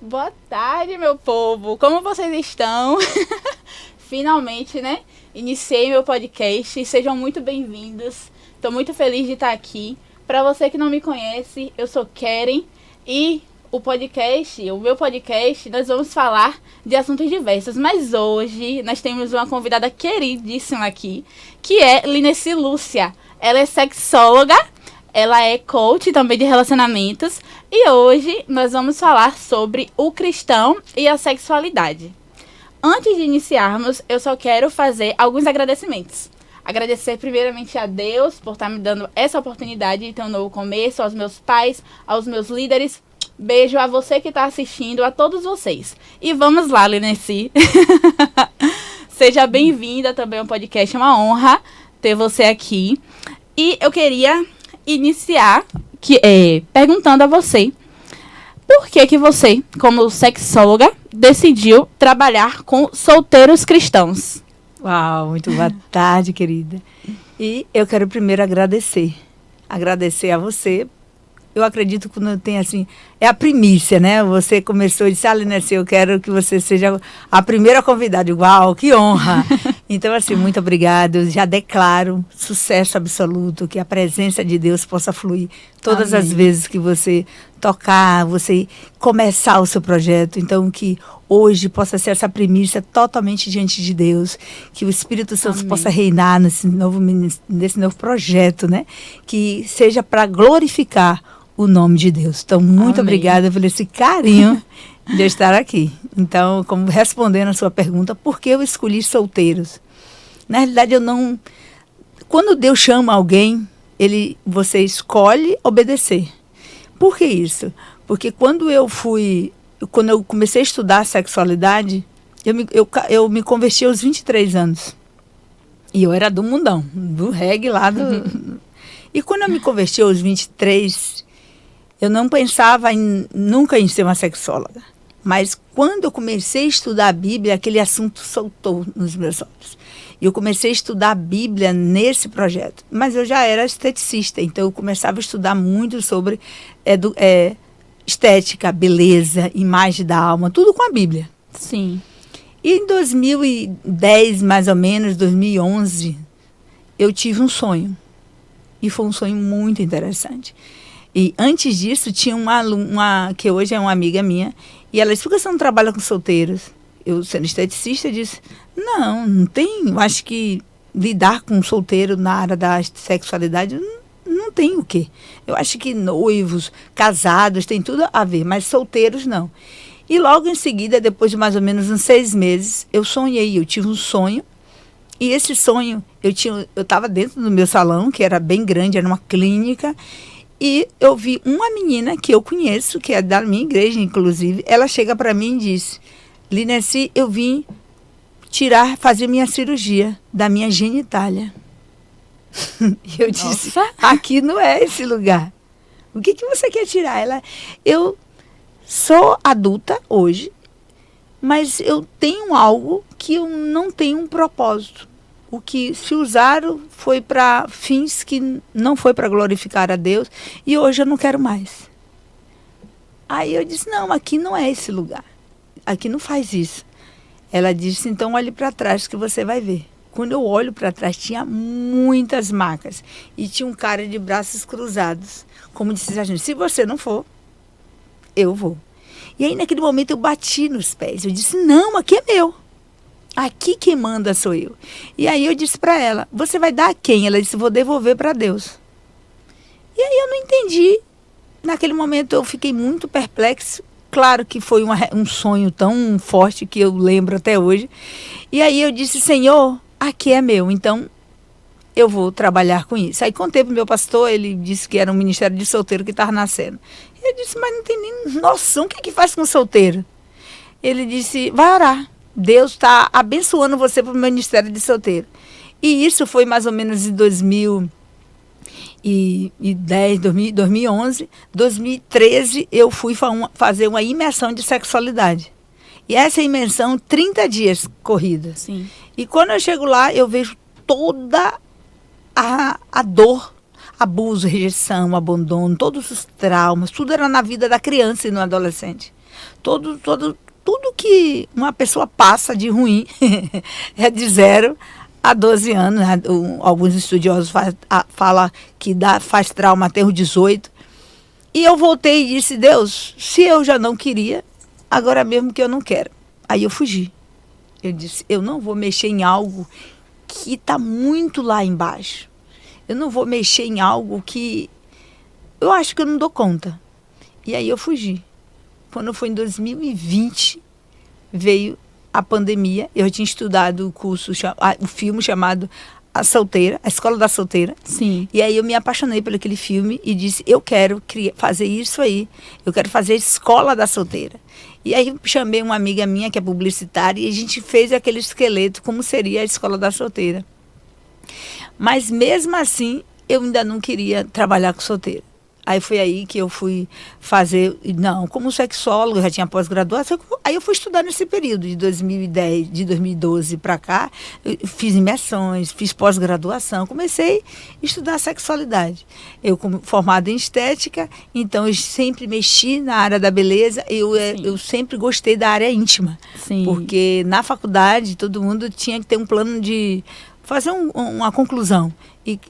Boa tarde, meu povo. Como vocês estão? Finalmente, né? Iniciei meu podcast. Sejam muito bem-vindos. Estou muito feliz de estar aqui. Para você que não me conhece, eu sou Keren e o meu podcast, nós vamos falar de assuntos diversos. Mas hoje nós temos uma convidada queridíssima aqui, que é Lineci Lúcia. Ela é sexóloga. Ela é coach também de relacionamentos e hoje nós vamos falar sobre o cristão e a sexualidade. Antes de iniciarmos, eu só quero fazer alguns agradecimentos. Agradecer primeiramente a Deus por estar me dando essa oportunidade de ter um novo começo, aos meus pais, aos meus líderes. Beijo a você que está assistindo, a todos vocês. E vamos lá, Lineci. Seja bem-vinda também ao podcast, é uma honra ter você aqui. E eu queria iniciar perguntando a você por que você, como sexóloga, decidiu trabalhar com solteiros cristãos. Uau, muito boa tarde, querida. E eu quero primeiro agradecer a você. Eu acredito que quando tem assim, é a primícia, né? Você começou e disse, Lineci, eu quero que você seja a primeira convidada. Uau, que honra! Então, assim, muito obrigada. Eu já declaro sucesso absoluto, que a presença de Deus possa fluir todas as vezes que você tocar, você começar o seu projeto. Então, que hoje possa ser essa primícia totalmente diante de Deus, que o Espírito Santo possa reinar nesse novo projeto, né? Que seja para glorificar o nome de Deus. Então, muito obrigada por esse carinho de estar aqui. Então, como respondendo a sua pergunta, por que eu escolhi solteiros? Na realidade, quando Deus chama alguém, você escolhe obedecer. Por que isso? Porque quando eu comecei a estudar sexualidade, eu me converti aos 23 anos. E eu era do mundão, do reggae lá do... E quando eu me converti aos 23, eu não pensava nunca em ser uma sexóloga. Mas quando eu comecei a estudar a Bíblia, aquele assunto soltou nos meus olhos. E eu comecei a estudar a Bíblia nesse projeto. Mas eu já era esteticista, então eu começava a estudar muito sobre estética, beleza, imagem da alma, tudo com a Bíblia. Sim. E em 2010, mais ou menos, 2011, eu tive um sonho. E foi um sonho muito interessante. E antes disso, tinha uma aluna, que hoje é uma amiga minha, e ela disse, por que você não trabalha com solteiros? Eu, sendo esteticista, disse, não tem, eu acho que lidar com solteiro na área da sexualidade não tem o quê. Eu acho que noivos, casados, tem tudo a ver, mas solteiros não. E logo em seguida, depois de mais ou menos uns 6 meses, eu tive um sonho, e esse sonho, eu estava dentro do meu salão, que era bem grande, era uma clínica, e eu vi uma menina que eu conheço, que é da minha igreja, inclusive, ela chega para mim e diz, Lineci, eu vim fazer minha cirurgia da minha genitália. E eu disse, aqui não é esse lugar. O que você quer tirar? Eu sou adulta hoje, mas eu tenho algo que eu não tenho um propósito. O que se usaram foi para fins que não foi para glorificar a Deus e hoje eu não quero mais. Aí eu disse, não, aqui não é esse lugar. Aqui não faz isso. Ela disse, então olhe para trás que você vai ver. Quando eu olho para trás, tinha muitas marcas. E tinha um cara de braços cruzados. Como disse a gente, se você não for, eu vou. E aí naquele momento eu bati nos pés. Eu disse, não, aqui é meu. Aqui quem manda sou eu. E aí eu disse para ela, você vai dar a quem? Ela disse, vou devolver para Deus. E aí eu não entendi. Naquele momento eu fiquei muito perplexo. Claro que foi um sonho tão forte que eu lembro até hoje. E aí eu disse, Senhor, aqui é meu, então eu vou trabalhar com isso. Aí contei para o meu pastor, ele disse que era um ministério de solteiro que estava nascendo. Eu disse, mas não tem nem noção, o que faz com solteiro? Ele disse, vai orar. Deus está abençoando você para o ministério de solteiro. E isso foi mais ou menos em 2010, 2011. 2013, eu fui fazer uma imersão de sexualidade. E essa imersão, 30 dias corrida. Sim. E quando eu chego lá, eu vejo toda a dor, abuso, rejeição, abandono, todos os traumas, tudo era na vida da criança e no adolescente. tudo que uma pessoa passa de ruim é de 0 a 12 anos. Alguns estudiosos falam que faz trauma até os 18. E eu voltei e disse, Deus, se eu já não queria, agora mesmo que eu não quero. Aí eu fugi. Eu disse, eu não vou mexer em algo que está muito lá embaixo. Eu não vou mexer em algo que eu acho que eu não dou conta. E aí eu fugi. Quando foi em 2020, veio a pandemia. Eu tinha estudado o filme chamado A Solteira, A Escola da Solteira. Sim. E aí eu me apaixonei por aquele filme e disse, eu quero fazer isso aí. Eu quero fazer a Escola da Solteira. E aí eu chamei uma amiga minha que é publicitária e a gente fez aquele esqueleto, como seria a Escola da Solteira. Mas mesmo assim, eu ainda não queria trabalhar com solteira. Aí foi aí que eu fui fazer, como sexóloga, eu já tinha pós-graduação, aí eu fui estudar nesse período de 2010, de 2012 para cá, eu fiz imersões, fiz pós-graduação, comecei a estudar sexualidade. Eu, como formada em estética, então eu sempre mexi na área da beleza, eu sempre gostei da área íntima. Sim. Porque na faculdade todo mundo tinha que ter um plano de fazer uma conclusão.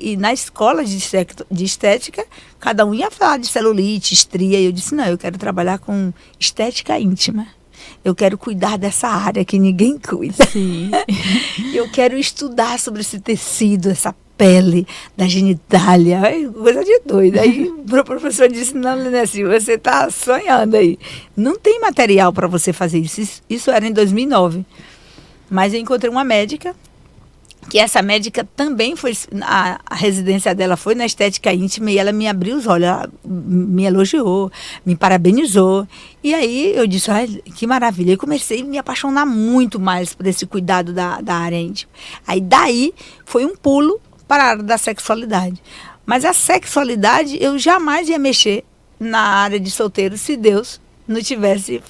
E na escola de estética, cada um ia falar de celulite, estria. E eu disse, não, eu quero trabalhar com estética íntima. Eu quero cuidar dessa área que ninguém cuida. Sim. Eu quero estudar sobre esse tecido, essa pele da genitália. Coisa de doida. Aí o professor disse, não, Linesi, você está sonhando aí. Não tem material para você fazer isso. Isso era em 2009. Mas eu encontrei uma médica, que essa médica também foi, a residência dela foi na estética íntima e ela me abriu os olhos, ela me elogiou, me parabenizou. E aí eu disse, ai, que maravilha. Eu comecei a me apaixonar muito mais por esse cuidado da área íntima. Aí daí foi um pulo para a área da sexualidade. Mas a sexualidade eu jamais ia mexer na área de solteiro se Deus não tivesse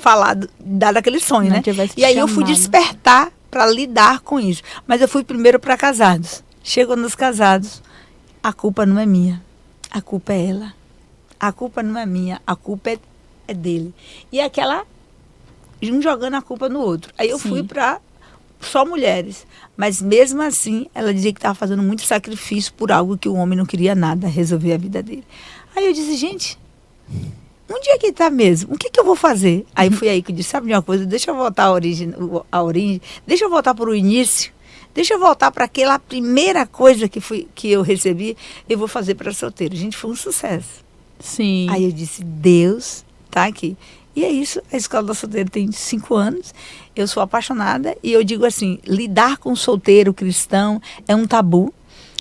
dado aquele sonho, né? E aí eu fui despertar para lidar com isso. Mas eu fui primeiro para casados. Chego nos casados, a culpa não é minha, a culpa é ela. A culpa não é minha, a culpa é dele. E um jogando a culpa no outro. Aí eu fui para só mulheres. Mas mesmo assim, ela dizia que estava fazendo muito sacrifício por algo que o homem não queria nada, resolver a vida dele. Aí eu disse, gente, onde é que está mesmo? O que eu vou fazer? Aí foi aí que eu disse, sabe de uma coisa? Deixa eu voltar à origem, deixa eu voltar para o início, deixa eu voltar para aquela primeira coisa que eu recebi, eu vou fazer para solteiro. Gente, foi um sucesso. Sim. Aí eu disse, Deus está aqui. E é isso, a Escola da Solteira tem 5 anos, eu sou apaixonada e eu digo assim, lidar com o solteiro cristão é um tabu,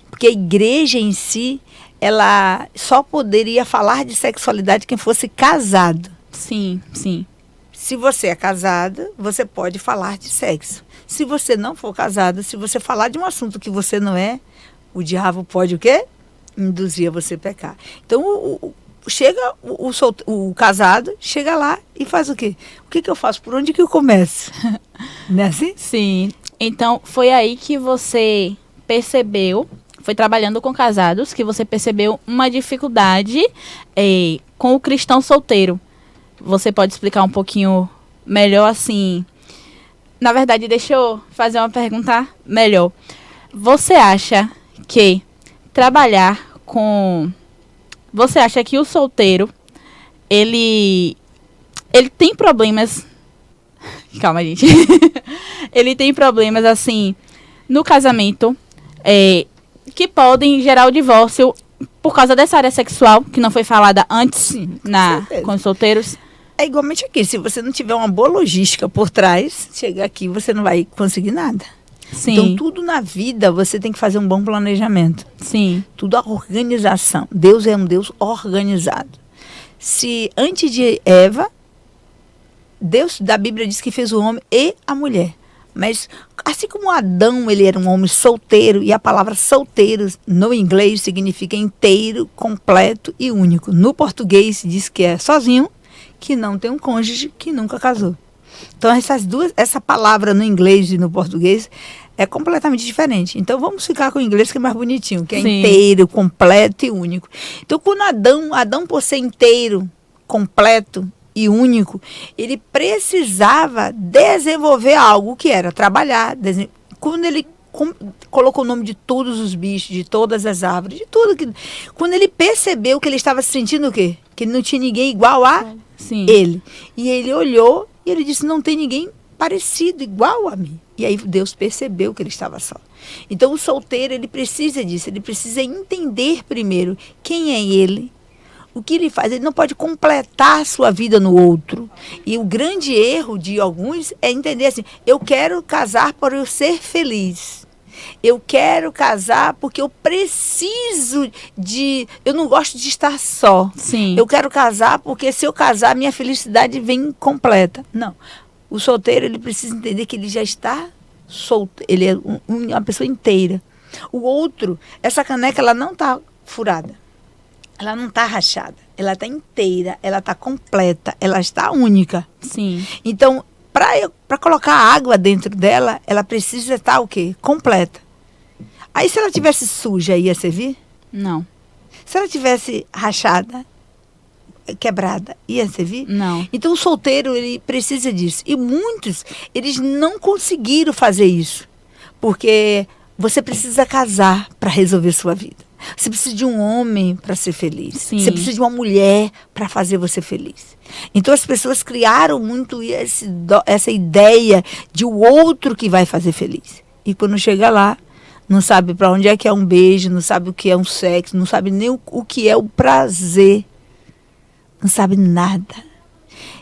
porque a igreja em si, ela só poderia falar de sexualidade quem fosse casado. Sim, sim. Se você é casada, você pode falar de sexo. Se você não for casada, se você falar de um assunto que você não é, o diabo pode o quê? Induzir a você pecar. Então, o casado chega lá e faz o quê? O que eu faço? Por onde que eu começo? Não é assim? Sim. Então, foi aí que você percebeu, foi trabalhando com casados, que você percebeu uma dificuldade com o cristão solteiro. Você pode explicar um pouquinho melhor, assim? Na verdade, deixa eu fazer uma pergunta melhor. Você acha que Você acha que o solteiro, ele tem problemas... Calma, gente. Ele tem problemas, assim, no casamento, que podem gerar o divórcio por causa dessa área sexual, que não foi falada antes. Sim, com os solteiros. É igualmente aqui, se você não tiver uma boa logística por trás, chegar aqui você não vai conseguir nada. Sim. Então tudo na vida você tem que fazer um bom planejamento. Sim. Tudo a organização. Deus é um Deus organizado. Se antes de Eva, Deus da Bíblia diz que fez o homem e a mulher. Mas assim como Adão, ele era um homem solteiro, e a palavra solteiro no inglês significa inteiro, completo e único. No português diz que é sozinho, que não tem um cônjuge, que nunca casou. Então essa palavra no inglês e no português é completamente diferente. Então vamos ficar com o inglês que é mais bonitinho, que é Sim. inteiro, completo e único. Então quando Adão por ser inteiro, completo e único, ele precisava desenvolver algo que era trabalhar. Quando ele colocou o nome de todos os bichos, de todas as árvores, de tudo que... Quando ele percebeu que ele estava sentindo o quê? Que não tinha ninguém igual a ele. E ele olhou e ele disse, não tem ninguém parecido, igual a mim. E aí Deus percebeu que ele estava só. Então o solteiro, ele precisa disso, ele precisa entender primeiro quem é ele, o que ele faz. Ele não pode completar a sua vida no outro. E o grande erro de alguns é entender assim, eu quero casar para eu ser feliz. Eu quero casar porque eu preciso de... Eu não gosto de estar só. Sim. Eu quero casar porque se eu casar, minha felicidade vem completa. Não. O solteiro, ele precisa entender que ele já está solto. Ele é uma pessoa inteira. O outro, essa caneca, ela não está furada. Ela não está rachada. Ela está inteira. Ela está completa. Ela está única. Sim. Então, para colocar água dentro dela, ela precisa estar o quê? Completa. Aí, se ela tivesse suja, ia servir? Não. Se ela tivesse rachada, quebrada, ia servir? Não. Então, o solteiro, ele precisa disso. E muitos, eles não conseguiram fazer isso. Porque você precisa casar para resolver sua vida. Você precisa de um homem para ser feliz. Sim. Você precisa de uma mulher para fazer você feliz. Então as pessoas criaram muito essa ideia de o outro que vai fazer feliz. E quando chega lá, não sabe para onde é que é um beijo, não sabe o que é um sexo, não sabe nem o que é o prazer. Não sabe nada.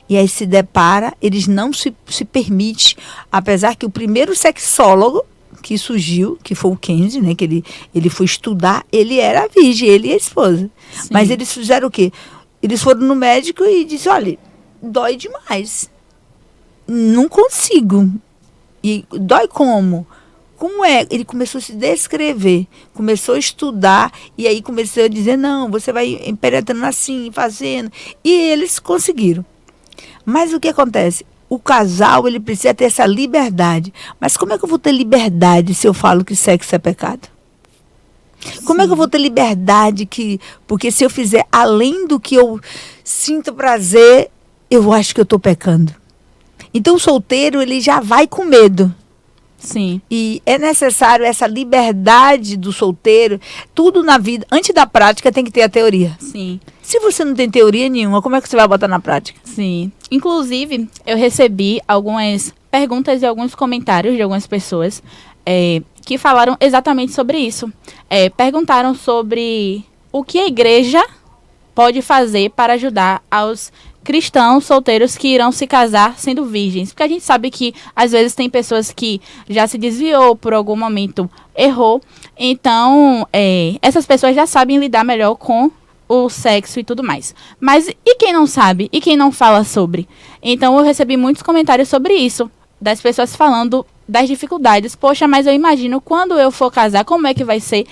E aí se depara, eles não se permitem, apesar que o primeiro sexólogo que surgiu, que foi o Kenzie, né, que ele foi estudar, ele era virgem, ele e a esposa. Sim. Mas eles fizeram o quê? Eles foram no médico e disse, olha, dói demais. Não consigo. E dói como? Como é? Ele começou a se descrever, começou a estudar, e aí começou a dizer, não, você vai penetrando assim, fazendo. E eles conseguiram. Mas o que acontece? O casal, ele precisa ter essa liberdade. Mas como é que eu vou ter liberdade se eu falo que sexo é pecado? Como é que eu vou ter liberdade porque se eu fizer além do que eu sinto prazer, eu acho que eu estou pecando. Então o solteiro, ele já vai com medo. Sim. E é necessário essa liberdade do solteiro. Tudo na vida, antes da prática, tem que ter a teoria. Sim. Se você não tem teoria nenhuma, como é que você vai botar na prática? Sim. Inclusive, eu recebi algumas perguntas e alguns comentários de algumas pessoas que falaram exatamente sobre isso. Perguntaram sobre o que a igreja pode fazer para ajudar aos cristãos solteiros que irão se casar sendo virgens. Porque a gente sabe que, às vezes, tem pessoas que já se desviou, por algum momento errou. Então, essas pessoas já sabem lidar melhor com o sexo e tudo mais. Mas e quem não sabe? E quem não fala sobre? Então, eu recebi muitos comentários sobre isso. Das pessoas falando das dificuldades. Poxa, mas eu imagino quando eu for casar, como é que vai ser?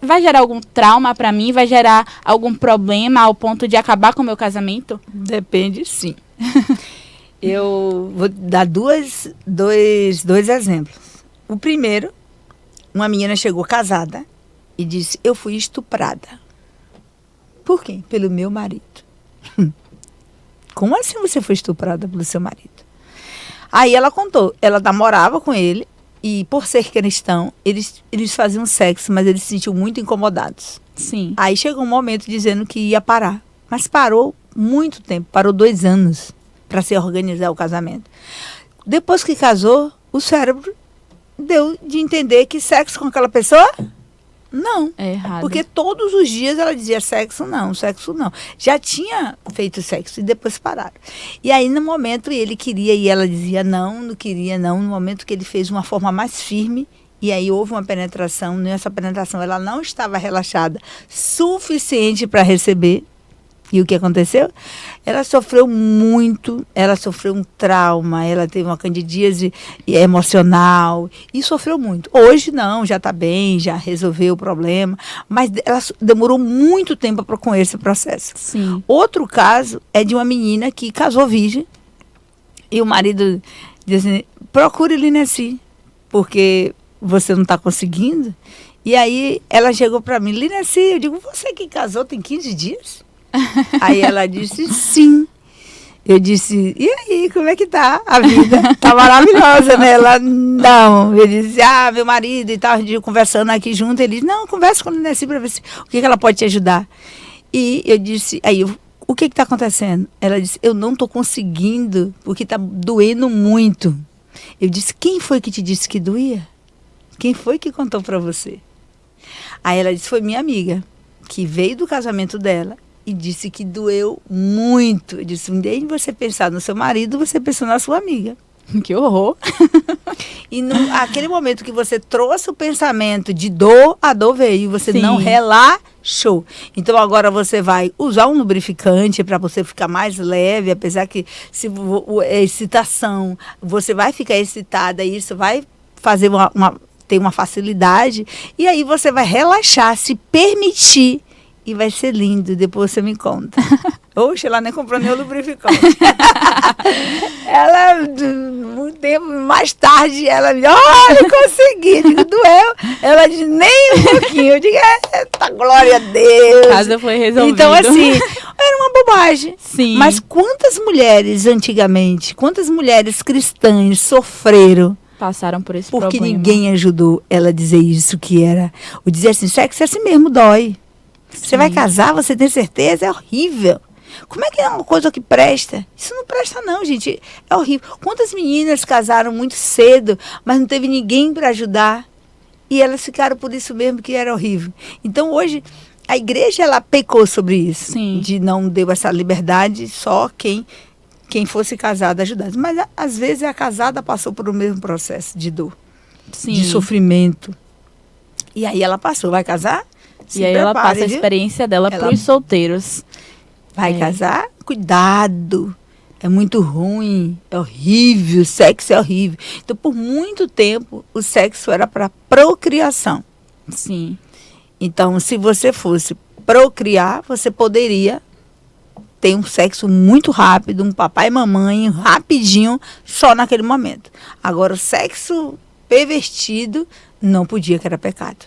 Vai gerar algum trauma para mim? Vai gerar algum problema ao ponto de acabar com o meu casamento? Depende, sim. Eu vou dar dois exemplos. O primeiro, uma menina chegou casada e disse, eu fui estuprada. Por quê? Pelo meu marido. Como assim você foi estuprada pelo seu marido? Aí ela contou, ela namorava com ele e por ser cristão, eles faziam sexo, mas eles se sentiam muito incomodados. Sim. Aí chegou um momento dizendo que ia parar, mas parou muito tempo, parou 2 anos para se organizar o casamento. Depois que casou, o cérebro deu de entender que sexo com aquela pessoa, não. É errado. Porque todos os dias ela dizia sexo não, sexo não. Já tinha feito sexo e depois pararam. E aí no momento ele queria e ela dizia não queria não. No momento que ele fez uma forma mais firme e aí houve uma penetração. Nessa penetração ela não estava relaxada suficiente para receber. E o que aconteceu? Ela sofreu muito, ela sofreu um trauma, ela teve uma candidíase emocional e sofreu muito. Hoje não, já está bem, já resolveu o problema, mas ela demorou muito tempo com esse processo. Sim. Outro caso é de uma menina que casou virgem e o marido diz assim, procure Lineci, porque você não está conseguindo. E aí ela chegou para mim, Lineci, eu digo, você que casou tem 15 dias? Aí ela disse, sim. Eu disse, e aí, como é que tá a vida? Tá maravilhosa, né? Ela, não. Eu disse, meu marido e tal, a gente conversando aqui junto. Ele disse, não, conversa com a Nineci para ver o que ela pode te ajudar. E eu disse, o que tá acontecendo? Ela disse, eu não tô conseguindo, porque tá doendo muito. Eu disse, quem foi que te disse que doía? Quem foi que contou para você? Aí ela disse, foi minha amiga, que veio do casamento dela e disse que doeu muito. Eu disse, em vez de você pensar no seu marido, você pensou na sua amiga. Que horror! E naquele momento que você trouxe o pensamento de dor, a dor veio. Você Sim. não relaxou. Então agora você vai usar um lubrificante para você ficar mais leve, apesar que se excitação, você vai ficar excitada e isso vai fazer ter uma facilidade. E aí você vai relaxar, se permitir. E vai ser lindo, depois você me conta. Oxe, ela nem comprou nenhum lubrificante. Ela, um tempo mais tarde, ela me disse, olha, consegui. Eu digo, doeu. Ela disse, nem um pouquinho. Eu digo, tá, glória a Deus. A casa foi resolvida. Então, assim, era uma bobagem. Sim. Mas quantas mulheres antigamente, quantas mulheres cristãs sofreram Passaram por esse porque problema. ninguém ajudou ela a dizer isso que era. Ou dizer assim, sexo é assim mesmo, dói. Você vai casar, você tem certeza? É horrível. Como é que é uma coisa que presta? Isso não presta não, gente. É horrível. Quantas meninas casaram muito cedo, mas não teve ninguém para ajudar? E elas ficaram por isso mesmo, que era horrível. Então hoje, a igreja, ela pecou sobre isso. Sim. De não deu essa liberdade, só quem fosse casada ajudasse. Mas às vezes a casada passou por o mesmo processo de dor, Sim. de sofrimento. E aí ela passou, vai casar? Se E aí prepare, ela passa a viu? experiência dela Ela- para os solteiros. Vai casar? Cuidado. É muito ruim, é horrível, o sexo é horrível. Então, por muito tempo, o sexo era para procriação. Sim. Então, se você fosse procriar, você poderia ter um sexo muito rápido, um papai e mamãe, rapidinho, só naquele momento. Agora, o sexo pervertido não podia, que era pecado.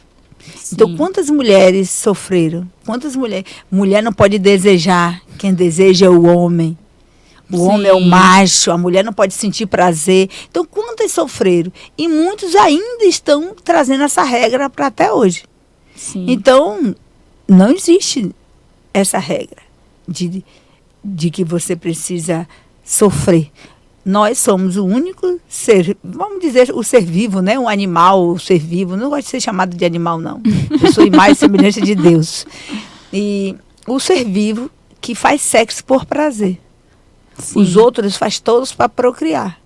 Então, Sim. quantas mulheres sofreram? Quantas mulheres? Mulher não pode desejar. Quem deseja é o homem. O Sim. homem é o macho. A mulher não pode sentir prazer. Então, quantas sofreram? E muitos ainda estão trazendo essa regra para até hoje. Sim. Então, não existe essa regra de que você precisa sofrer. Nós somos o único ser, vamos dizer, o ser vivo, né? Um animal, o ser vivo. Não gosto de ser chamado de animal, não. Eu sou imagem e semelhança de Deus. E o ser vivo que faz sexo por prazer. Sim. Os outros faz todos para procriar.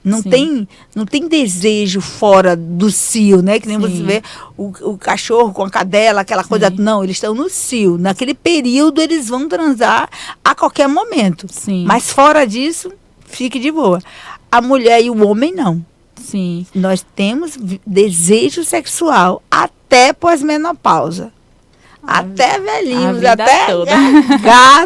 Não Sim. tem desejo fora do cio, né? Que nem Sim. você vê o cachorro com a cadela, aquela coisa. Sim. Não, eles estão no cio. Naquele período eles vão transar a qualquer momento. Sim. Mas fora disso, fique de boa. A mulher e o homem não. Sim. Nós temos desejo sexual até pós-menopausa. Até A velhinhos, vida até toda.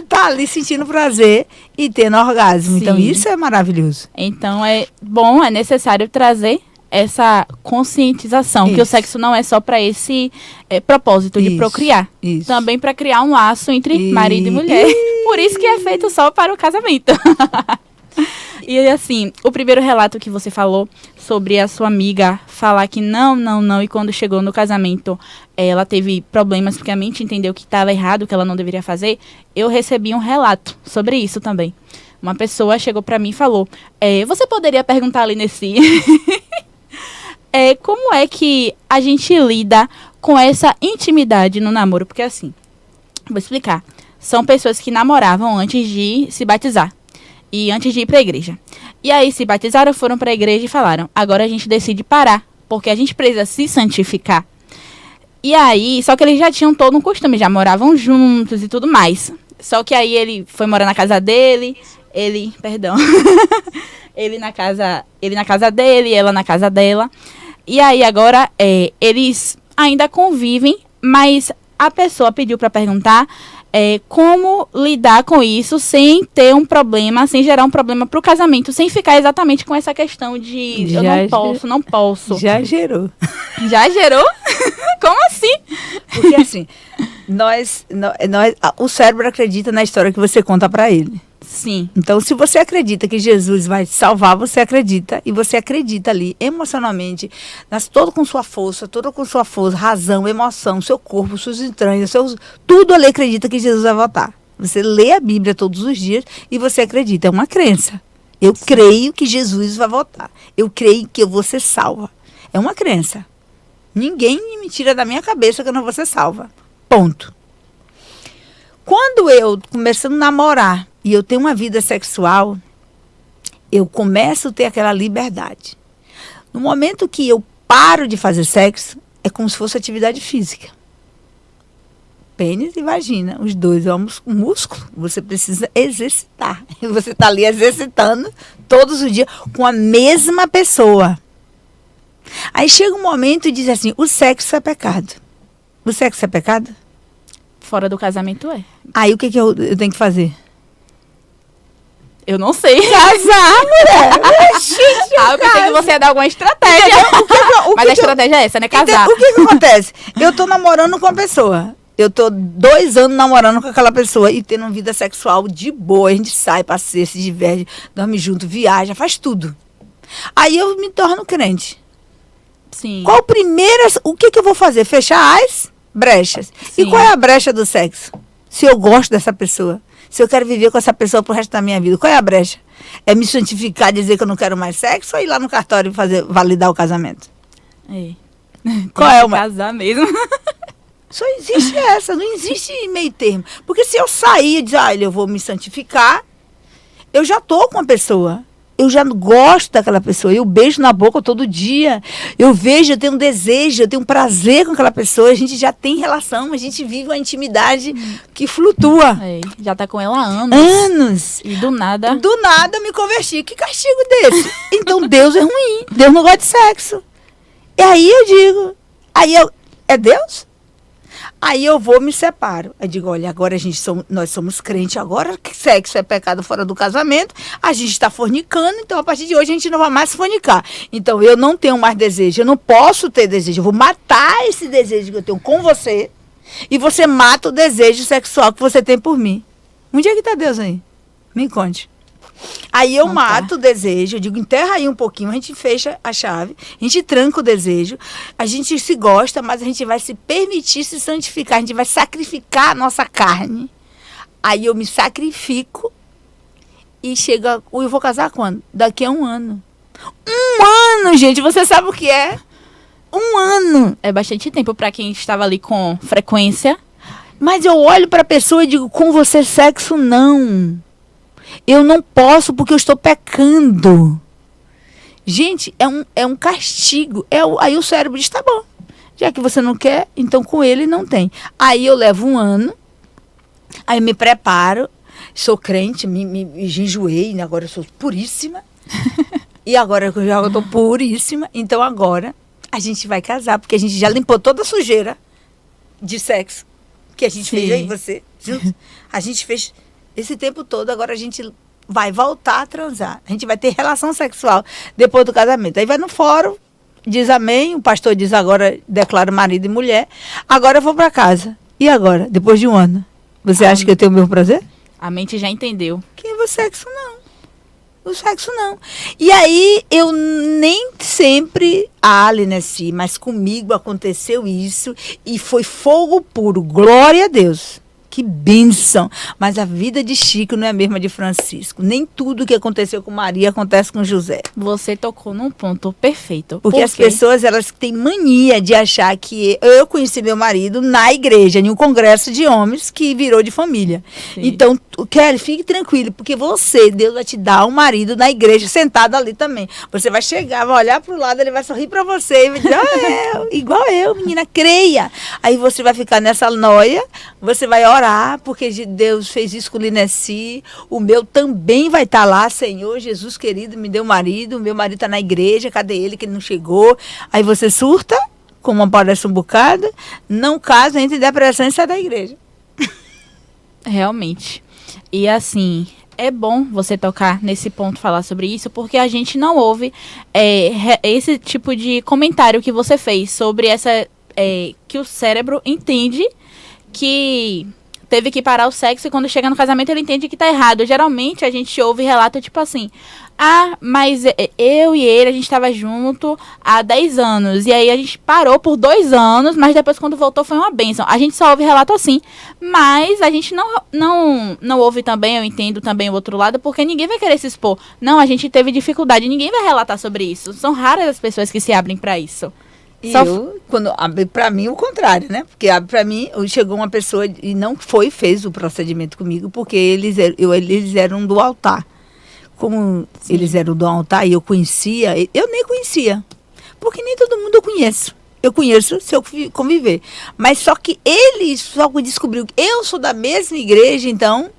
tá ali sentindo prazer e tendo orgasmo. Então, Sim. isso é maravilhoso. Então é bom, é necessário trazer essa conscientização que o Isso. sexo não é só para esse propósito de Isso, procriar, isso. também para criar um laço entre marido e mulher. Por isso que é feito só para o casamento. E assim, o primeiro relato que você falou sobre a sua amiga falar que não, e quando chegou no casamento ela teve problemas porque a mente entendeu que estava errado, que ela não deveria fazer, eu recebi um relato sobre isso também. Uma pessoa chegou para mim e falou, você poderia perguntar ali nesse... como é que a gente lida com essa intimidade no namoro? Porque assim, vou explicar. São pessoas que namoravam antes de se batizar. E antes de ir para a igreja. E aí se batizaram, foram para a igreja e falaram, agora a gente decide parar, porque a gente precisa se santificar. E aí, só que eles já tinham todo um costume, já moravam juntos e tudo mais. Só que aí ele foi morar na casa dele, ele na casa dele, ela na casa dela. E aí agora eles ainda convivem, mas a pessoa pediu para perguntar como lidar com isso sem ter um problema, sem gerar um problema para o casamento, sem ficar exatamente com essa questão de eu não posso. Já gerou. Já gerou? Como assim? Porque assim, o cérebro acredita na história que você conta para ele. Sim. Então, se você acredita que Jesus vai te salvar, você acredita. E você acredita ali, emocionalmente, todo com sua força, razão, emoção, seu corpo, suas entranhas, tudo ali acredita que Jesus vai voltar. Você lê a Bíblia todos os dias e você acredita. É uma crença. Eu creio que Jesus vai voltar. Eu creio que eu vou ser salva. É uma crença. Ninguém me tira da minha cabeça que eu não vou ser salva. Ponto. Quando eu começo a namorar e eu tenho uma vida sexual, eu começo a ter aquela liberdade. No momento que eu paro de fazer sexo, é como se fosse atividade física. Pênis e vagina, os dois é um músculo. Você precisa exercitar. Você está ali exercitando todos os dias com a mesma pessoa. Aí chega um momento e diz assim, o sexo é pecado. O sexo é pecado? Fora do casamento é. Aí o que eu tenho que fazer? Eu não sei. Casar, mulher! Gente, eu pensei que você ia dar alguma estratégia. Mas a estratégia é essa, né? Casar. O que acontece? Eu tô namorando com a pessoa. Eu tô 2 anos namorando com aquela pessoa e tendo uma vida sexual de boa. A gente sai, passeia, se diverte, dorme junto, viaja, faz tudo. Aí eu me torno crente. Sim. O que eu vou fazer? Fechar as brechas. Sim. E qual é a brecha do sexo? Se eu gosto dessa pessoa. Se eu quero viver com essa pessoa pro resto da minha vida, qual é a brecha? É me santificar, dizer que eu não quero mais sexo ou ir lá no cartório e validar o casamento? É. Qual é o casar mesmo? Só existe essa, não existe meio termo. Porque se eu sair e dizer, eu vou me santificar, eu já tô com a pessoa. Eu já gosto daquela pessoa, eu beijo na boca todo dia, eu vejo, eu tenho um desejo, eu tenho um prazer com aquela pessoa, a gente já tem relação, a gente vive uma intimidade que flutua. É, já tá com ela há anos. Anos. E do nada eu me converti. Que castigo desse? Então Deus é ruim, Deus não gosta de sexo. E aí eu digo, é Deus? Aí eu vou me separo. Eu digo, olha, agora nós somos crentes, agora que sexo é pecado fora do casamento, a gente está fornicando, então a partir de hoje a gente não vai mais fornicar. Então eu não tenho mais desejo, eu não posso ter desejo, eu vou matar esse desejo que eu tenho com você e você mata o desejo sexual que você tem por mim. Onde é que está Deus aí? Me conte. Aí eu mato o desejo, eu digo, enterra aí um pouquinho, a gente fecha a chave, a gente tranca o desejo, a gente se gosta, mas a gente vai se permitir se santificar, a gente vai sacrificar a nossa carne. Aí eu me sacrifico e eu vou casar quando? Daqui a 1 ano. 1 ano, gente, você sabe o que é? 1 ano. É bastante tempo para quem estava ali com frequência. Mas eu olho para a pessoa e digo, com você sexo não. Eu não posso porque eu estou pecando. Gente, é um castigo. Aí o cérebro diz, tá bom. Já que você não quer, então com ele não tem. Aí eu levo 1 ano, aí me preparo, sou crente, me enjoei, agora eu sou puríssima. E agora eu estou puríssima. Então agora a gente vai casar, porque a gente já limpou toda a sujeira de sexo que a gente fez aí, você, juntos. A gente fez esse tempo todo, agora a gente vai voltar a transar. A gente vai ter relação sexual depois do casamento. Aí vai no fórum, diz amém, o pastor diz agora, declara marido e mulher. Agora eu vou para casa. E agora, depois de 1 ano? Você acha que eu tenho o meu prazer? A mente já entendeu. Que o sexo não. O sexo não. E aí eu nem sempre, Linesi, mas comigo aconteceu isso e foi fogo puro. Glória a Deus. Que bênção. Mas a vida de Chico não é a mesma de Francisco. Nem tudo que aconteceu com Maria acontece com José. Você tocou num ponto perfeito. Porque as pessoas, elas têm mania de achar que... Eu conheci meu marido na igreja, em um congresso de homens que virou de família. Sim. Então, Kelly, fique tranquilo, porque Deus vai te dar um marido na igreja, sentado ali também. Você vai chegar, vai olhar para o lado, ele vai sorrir para você e vai dizer, igual eu, menina, creia. Aí você vai ficar nessa noia, você vai orar, porque Deus fez isso com o Linesi, o meu também vai estar lá, Senhor, Jesus querido, me deu marido, o meu marido está na igreja, cadê ele que ele não chegou? Aí você surta, como aparece um bocado, não casa, entra em depressão e sai da igreja. Realmente. E assim, é bom você tocar nesse ponto, falar sobre isso, porque a gente não ouve esse tipo de comentário que você fez sobre essa, que o cérebro entende que teve que parar o sexo e quando chega no casamento ele entende que tá errado. Geralmente a gente ouve relato tipo assim: ah, mas eu e ele, a gente tava junto há 10 anos. E aí a gente parou por 2 anos, mas depois quando voltou foi uma bênção. A gente só ouve relato assim. Mas a gente não ouve também, eu entendo também o outro lado, porque ninguém vai querer se expor. Não, a gente teve dificuldade, ninguém vai relatar sobre isso. São raras as pessoas que se abrem pra isso. E quando abre pra mim, o contrário, né? Porque abre pra mim, chegou uma pessoa e não fez o procedimento comigo, porque eles eram do altar. Como Sim. eles eram do altar e eu conhecia, eu nem conhecia. Porque nem todo mundo eu conheço. Eu conheço se eu conviver. Mas só que ele só descobriu que eu sou da mesma igreja, então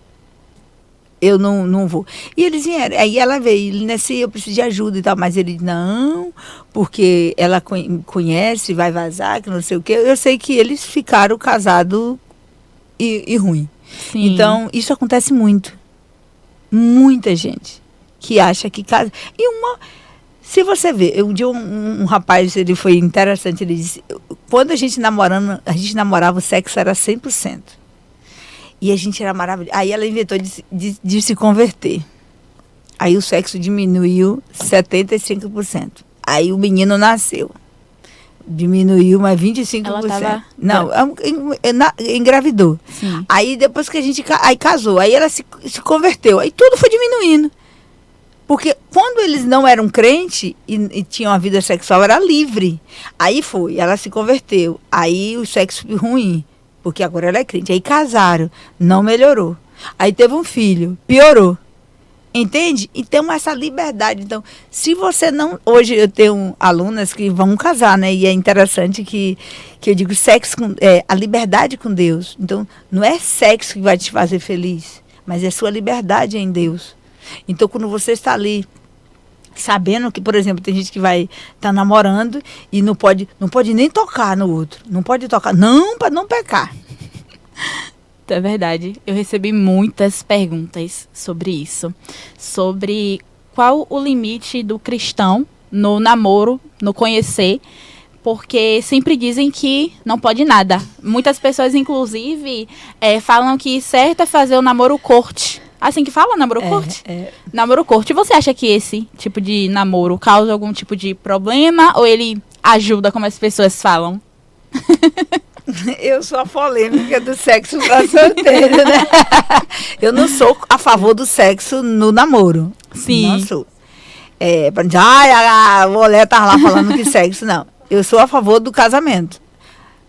eu não vou. E eles vieram. Aí ela veio, ele nesse, eu preciso de ajuda e tal. Mas ele, não, porque ela conhece, vai vazar, que não sei o quê. Eu sei que eles ficaram casados e ruim. Sim. Então, isso acontece muito. Muita gente que acha que casa. Se você vê, um dia um rapaz, ele foi interessante, ele disse, quando a gente namorava, o sexo era 100%. E a gente era maravilhoso. Aí ela inventou de se converter. Aí o sexo diminuiu 75%. Aí o menino nasceu. Diminuiu mais 25%. Ela tava... Não, engravidou. Sim. Aí depois que a gente casou, aí ela se converteu. Aí tudo foi diminuindo. Porque quando eles não eram crentes e tinham uma vida sexual, era livre. Aí ela se converteu. Aí o sexo foi ruim. Porque agora ela é crente. Aí casaram, não melhorou. Aí teve um filho, piorou. Entende? Então, essa liberdade. Então, se você não... Hoje eu tenho alunas que vão casar, né? E é interessante que eu digo sexo, a liberdade com Deus. Então, não é sexo que vai te fazer feliz, mas é sua liberdade em Deus. Então, quando você está ali, sabendo que, por exemplo, tem gente que vai estar namorando e não pode nem tocar no outro. Não pode tocar. Não, para não pecar. É verdade. Eu recebi muitas perguntas sobre isso. Sobre qual o limite do cristão no namoro, no conhecer, porque sempre dizem que não pode nada. Muitas pessoas, inclusive, falam que certo é fazer o namoro corte. Assim que fala, namoro corte? Namoro corte. Você acha que esse tipo de namoro causa algum tipo de problema ou ele ajuda, como as pessoas falam? Eu sou a polêmica do sexo pra solteiro, né? Eu não sou a favor do sexo no namoro. Sim. Não sou. Pra dizer, a mulher tá lá falando que sexo, não. Eu sou a favor do casamento.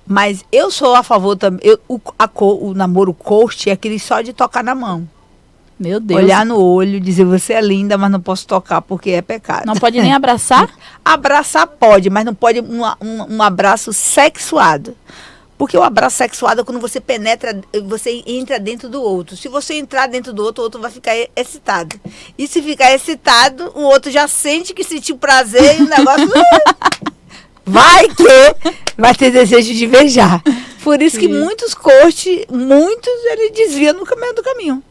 Mas eu sou a favor também. O namoro corte é aquele só de tocar na mão. Meu Deus. Olhar no olho, dizer você é linda, mas não posso tocar porque é pecado. Não pode nem abraçar? Abraçar pode, mas não pode um abraço sexuado. Porque o abraço sexuado é quando você penetra, você entra dentro do outro. Se você entrar dentro do outro vai ficar excitado. E se ficar excitado, o outro já sente que sentiu prazer e o negócio... vai ter desejo de beijar. Por isso que muitos ele desvia no meio do caminho.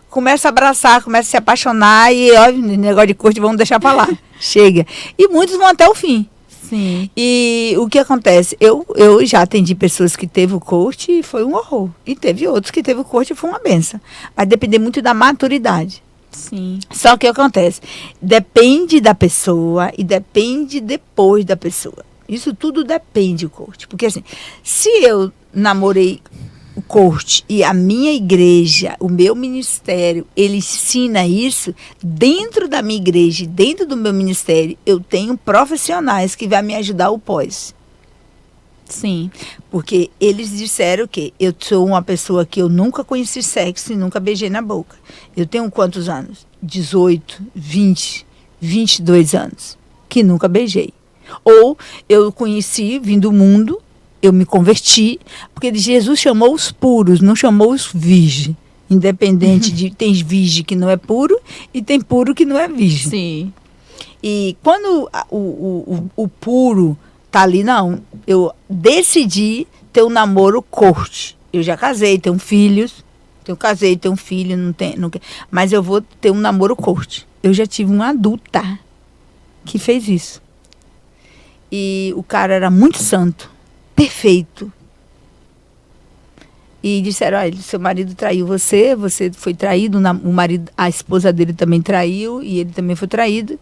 Começa a abraçar, começa a se apaixonar e, ó, negócio de corte, vamos deixar pra lá. Chega. E muitos vão até o fim. Sim. E o que acontece? Eu já atendi pessoas que teve o corte e foi um horror. E teve outros que teve o corte e foi uma benção. Vai depender muito da maturidade. Sim. Só que o que acontece? Depende da pessoa e depende depois da pessoa. Isso tudo depende do corte. Porque assim, se eu namorei o corte e a minha igreja, o meu ministério, ele ensina isso, dentro da minha igreja, dentro do meu ministério, eu tenho profissionais que vão me ajudar o pós. Sim. Porque eles disseram que eu sou uma pessoa que eu nunca conheci sexo e nunca beijei na boca. Eu tenho quantos anos? 18, 20, 22 anos, que nunca beijei. Ou eu conheci, vim do mundo, eu me converti, porque Jesus chamou os puros, não chamou os virgens. Independente de... Tem virgem que não é puro e tem puro que não é virgem. Sim. E quando o puro tá ali, não. Eu decidi ter um namoro corte. Eu já casei, tenho filhos. Eu casei, tenho um filho, não mas eu vou ter um namoro corte. Eu já tive uma adulta que fez isso. E o cara era muito santo. Perfeito. e disseram, olha, seu marido traiu você, você foi traído, o marido, a esposa dele também traiu e ele também foi traído.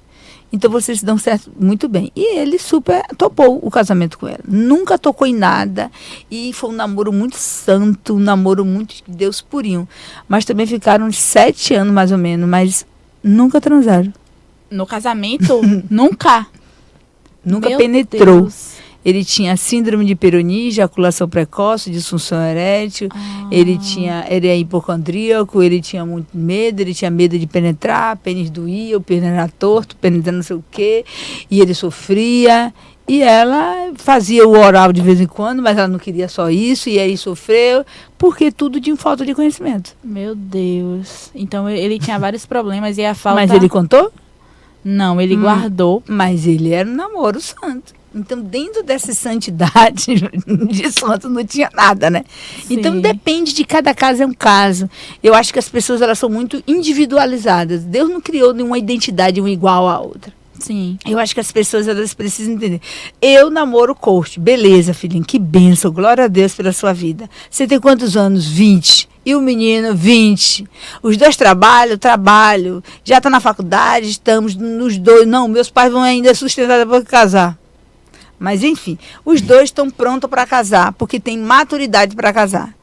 Então vocês se dão certo muito bem. E ele super topou o casamento com ela. Nunca tocou em nada. E foi um namoro muito santo, um namoro muito de Deus purinho. Mas também ficaram uns 7 anos mais ou menos, mas nunca transaram. No casamento? Nunca? Nunca Meu penetrou. Deus. Ele tinha síndrome de Peyronie, ejaculação precoce, disfunção erétil, ele é hipocondríaco, ele tinha muito medo, ele tinha medo de penetrar, pênis doía, o pênis era torto, pênis não sei o quê, e ele sofria, e ela fazia o oral de vez em quando, mas ela não queria só isso, e aí sofreu, porque tudo de falta de conhecimento. Meu Deus. Então ele tinha vários problemas e a falta... Mas ele contou? Não, ele guardou. Mas ele era um namoro santo. Então, dentro dessa santidade de santo, não tinha nada, né? Sim. Então, depende de cada caso, é um caso. Eu acho que as pessoas, elas são muito individualizadas. Deus não criou nenhuma identidade uma igual à outra. Sim. Eu acho que as pessoas, elas precisam entender. Eu namoro coach. Beleza, filhinho, que bênção. Glória a Deus pela sua vida. Você tem quantos anos? 20. E o menino, 20. Os dois trabalham. Já está na faculdade, estamos nos dois. Não, meus pais vão ainda sustentar depois de casar. Mas, enfim, os dois estão prontos para casar, porque têm maturidade para casar.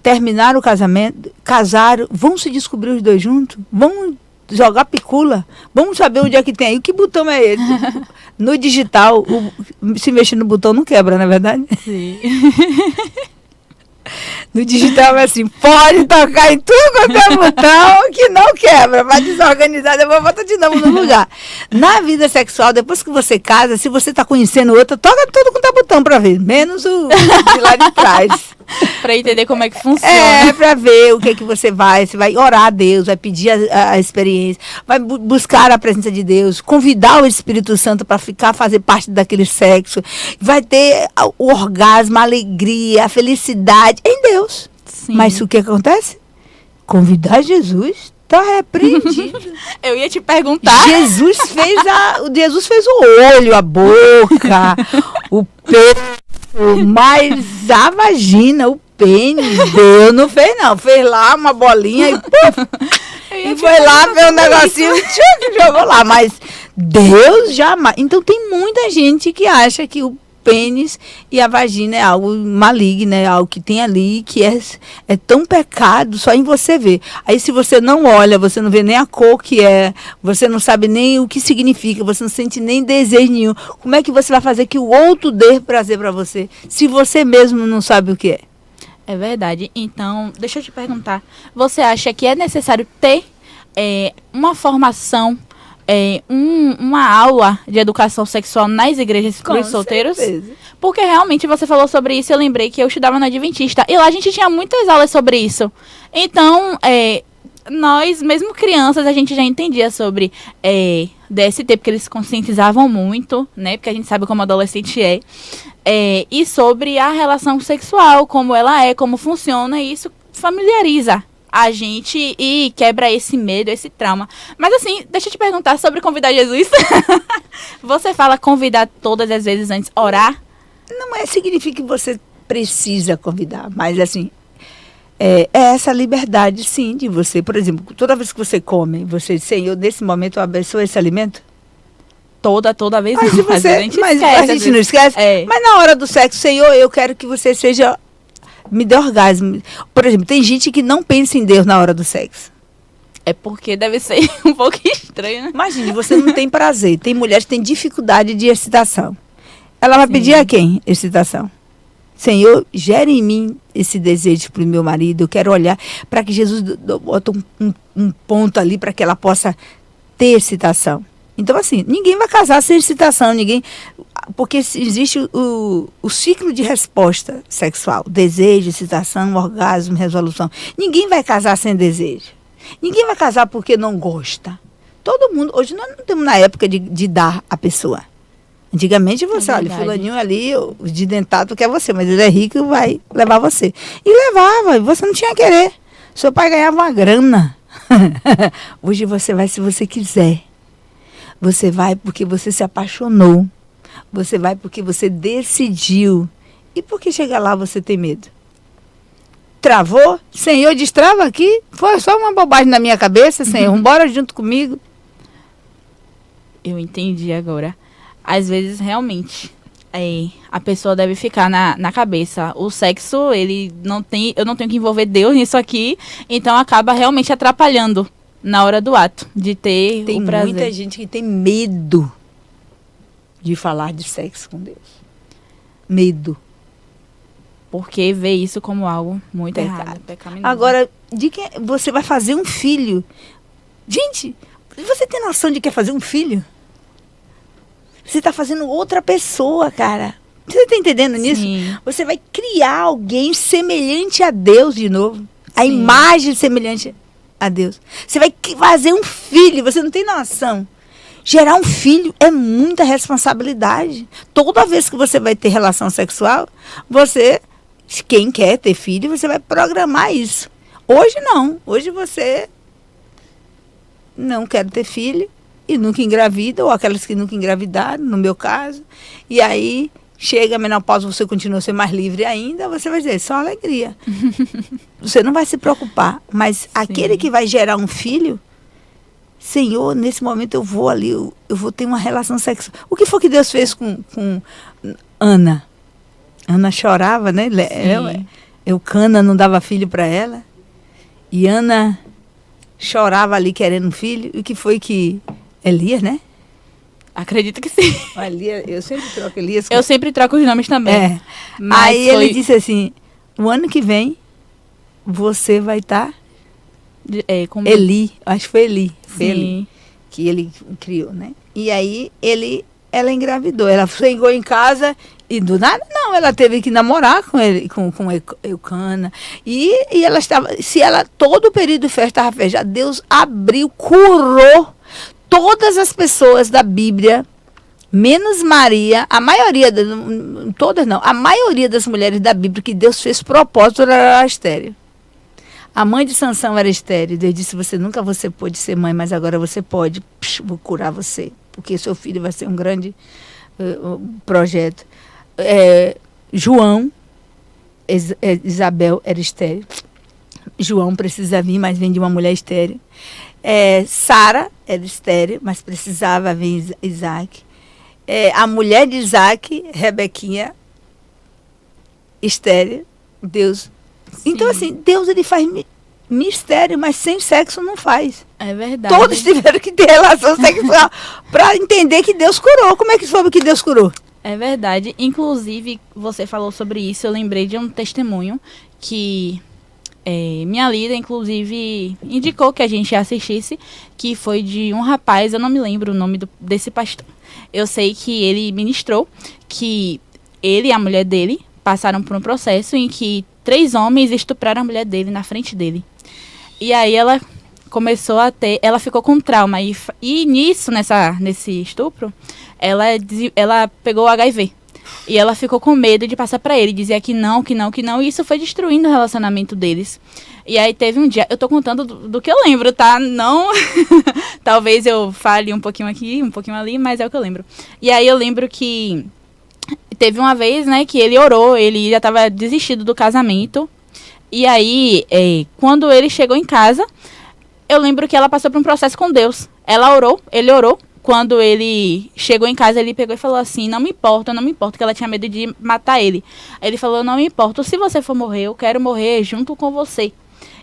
Terminaram o casamento, casaram, vão se descobrir os dois juntos? Vão jogar picula? Vamos saber onde é que tem aí? Que botão é esse? No digital, se mexer no botão não quebra, não é verdade? Sim. No digital é assim, pode tocar em tudo quanto é botão que não quebra. Vai desorganizar, depois volta de novo no lugar. Na vida sexual, depois que você casa, se você está conhecendo outra, toca tudo quanto é botão para ver, menos o de lá de trás. Para entender como é que funciona. É, para ver o que você vai orar a Deus, vai pedir a experiência, vai buscar a presença de Deus, convidar o Espírito Santo para fazer parte daquele sexo, vai ter o orgasmo, a alegria, a felicidade em Deus. Sim. Mas o que acontece? Convidar Jesus está repreendido. Eu ia te perguntar. Jesus fez o olho, a boca, o peito. Mas a vagina, o pênis, Deus não fez não. Fez lá uma bolinha e puf, e foi lá, fez um negocinho e jogou lá. Mas Deus jamais. Então tem muita gente que acha que o pênis e a vagina é algo maligno, é algo que tem ali, que é tão pecado só em você ver. Aí se você não olha, você não vê nem a cor que é, você não sabe nem o que significa, você não sente nem desejo nenhum. Como é que você vai fazer que o outro dê prazer para você, se você mesmo não sabe o que é? É verdade. Então, deixa eu te perguntar, você acha que é necessário ter uma formação, uma aula de educação sexual nas igrejas para os solteiros? Certeza. Porque realmente você falou sobre isso, eu lembrei que eu estudava na Adventista e lá a gente tinha muitas aulas sobre isso. Então, nós, mesmo crianças, a gente já entendia sobre DST, porque eles conscientizavam muito, né? Porque a gente sabe como adolescente é. E sobre a relação sexual, como ela é, como funciona, e isso familiariza a gente e quebra esse medo, esse trauma. Mas assim, deixa eu te perguntar sobre convidar Jesus. Você fala convidar todas as vezes antes, orar? Não significa que você precisa convidar, mas assim, é essa liberdade, sim, de você. Por exemplo, toda vez que você come, você diz, Senhor, nesse momento eu abençoo esse alimento? Toda vez mas não. Mas a gente não esquece. Mas na hora do sexo, Senhor, eu quero que você seja... Me dê orgasmo. Por exemplo, tem gente que não pensa em Deus na hora do sexo. É porque deve ser um pouco estranho, né? Imagine, você não tem prazer. Tem mulheres que têm dificuldade de excitação. Ela vai pedir a quem excitação? Senhor, gere em mim esse desejo para o meu marido. Eu quero olhar para que Jesus bota um ponto ali para que ela possa ter excitação. Então, assim, ninguém vai casar sem excitação, porque existe o ciclo de resposta sexual, desejo, excitação, orgasmo, resolução. Ninguém vai casar sem desejo. Ninguém vai casar porque não gosta. Todo mundo, hoje nós não estamos na época de dar a pessoa. Antigamente você, olha, fulaninho ali, de dentado quer você, mas ele é rico, vai levar você. E levava, você não tinha que querer. Seu pai ganhava uma grana. Hoje você vai se você quiser. Você vai porque você se apaixonou. Você vai porque você decidiu. E por que chegar lá você tem medo? travou, Senhor, destrava aqui. Foi só uma bobagem na minha cabeça, Senhor. Vambora junto comigo. Eu entendi agora. Às vezes, realmente, a pessoa deve ficar na cabeça. O sexo, eu não tenho que envolver Deus nisso aqui, então acaba realmente atrapalhando na hora do ato, de ter Tem o prazer. muita gente que tem medo de falar de sexo com Deus. Medo. Porque vê isso como algo muito Pecado. errado, pecaminoso. Agora, de que você vai fazer um filho? Gente, você tem noção de que é fazer um filho? Você está fazendo outra pessoa, cara. Você está entendendo nisso? Sim. Você vai criar alguém semelhante a Deus de novo. A Sim. imagem semelhante a Deus. Você vai fazer um filho, você não tem noção. Gerar um filho é muita responsabilidade. Toda vez que você vai ter relação sexual, quem quer ter filho, você vai programar isso. Hoje não. Hoje você não quer ter filho e nunca engravida, ou aquelas que nunca engravidaram, no meu caso. E aí, chega a menopausa, você continua a ser mais livre ainda, você vai dizer, só alegria. Você não vai se preocupar. Mas aquele que vai gerar um filho, Senhor, nesse momento eu vou ali, eu vou ter uma relação sexual. O que foi que Deus fez com Ana? Ana chorava, né? Eucana não dava filho para ela. E Ana chorava ali querendo um filho. E o que foi que Elias, né? Acredito que sim. Elias, eu sempre troco Elias. Eu sempre troco os nomes também. É. Mas aí ele disse assim, o ano que vem você vai estar como... Eli, acho que foi Eli. Foi Sim. Eli que ele criou, né? E aí ela engravidou. Ela chegou em casa e do nada não, ela teve que namorar com ele, com Eucana. E ela estava, todo o período de festa estava fechado, Deus abriu, curou todas as pessoas da Bíblia, menos Maria, a maioria, todas não, a maioria das mulheres da Bíblia que Deus fez propósito era estéril. A mãe de Sansão era estéril. Deus disse, você nunca pôde ser mãe, mas agora você pode. Vou curar você, porque seu filho vai ser um grande projeto. João, Isabel era estéril. João precisa vir, mas vem de uma mulher estéril. Sara era estéril, mas precisava vir Isaac. A mulher de Isaac, Rebequinha, estéril. Deus... Sim. Então, assim, Deus ele faz mistério, mas sem sexo não faz. É verdade. Todos tiveram que ter relação sexual para entender que Deus curou. Como é que soube que Deus curou? É verdade. Inclusive, você falou sobre isso, eu lembrei de um testemunho que minha líder, inclusive, indicou que a gente assistisse, que foi de um rapaz, eu não me lembro o nome desse pastor. Eu sei que ele ministrou que ele e a mulher dele passaram por um processo em que 3 homens estupraram a mulher dele na frente dele. E aí ela começou a ela ficou com trauma. E nisso, nesse estupro, ela pegou o HIV. E ela ficou com medo de passar para ele. Dizia que não. E isso foi destruindo o relacionamento deles. E aí teve um dia, eu tô contando do que eu lembro, tá? Não, talvez eu fale um pouquinho aqui, um pouquinho ali, mas é o que eu lembro. E aí eu lembro que teve uma vez, né, que ele orou, ele já estava desistido do casamento. E aí, quando ele chegou em casa, eu lembro que ela passou por um processo com Deus. Ela orou, ele orou. Quando ele chegou em casa, ele pegou e falou assim, não me importa, que ela tinha medo de matar ele. Aí ele falou, não me importa, se você for morrer, eu quero morrer junto com você.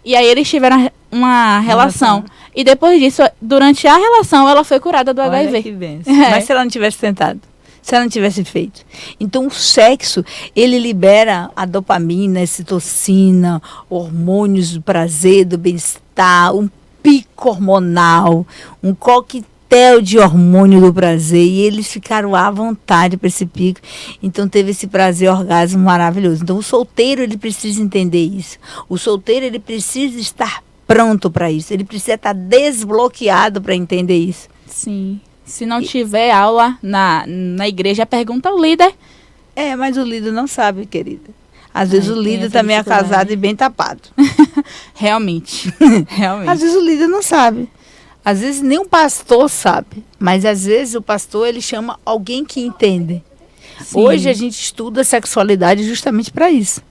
E aí eles tiveram uma relação. E depois disso, durante a relação, ela foi curada do HIV. Olha que bênção. Mas se ela não tivesse tentado? Se ela não tivesse feito. Então, o sexo, ele libera a dopamina, a ocitocina, hormônios do prazer, do bem-estar, um pico hormonal, um coquetel de hormônio do prazer. E eles ficaram à vontade para esse pico. Então, teve esse prazer, orgasmo maravilhoso. Então, o solteiro, ele precisa entender isso. O solteiro, ele precisa estar pronto para isso. Ele precisa estar desbloqueado para entender isso. Sim. Se não tiver aula na igreja, pergunta ao líder. Mas o líder não sabe, querida. Às vezes o líder também é casado e bem tapado. Realmente. Às vezes o líder não sabe. Às vezes nem o pastor sabe. Mas às vezes o pastor, ele chama alguém que entende. Sim. Hoje a gente estuda sexualidade justamente para isso.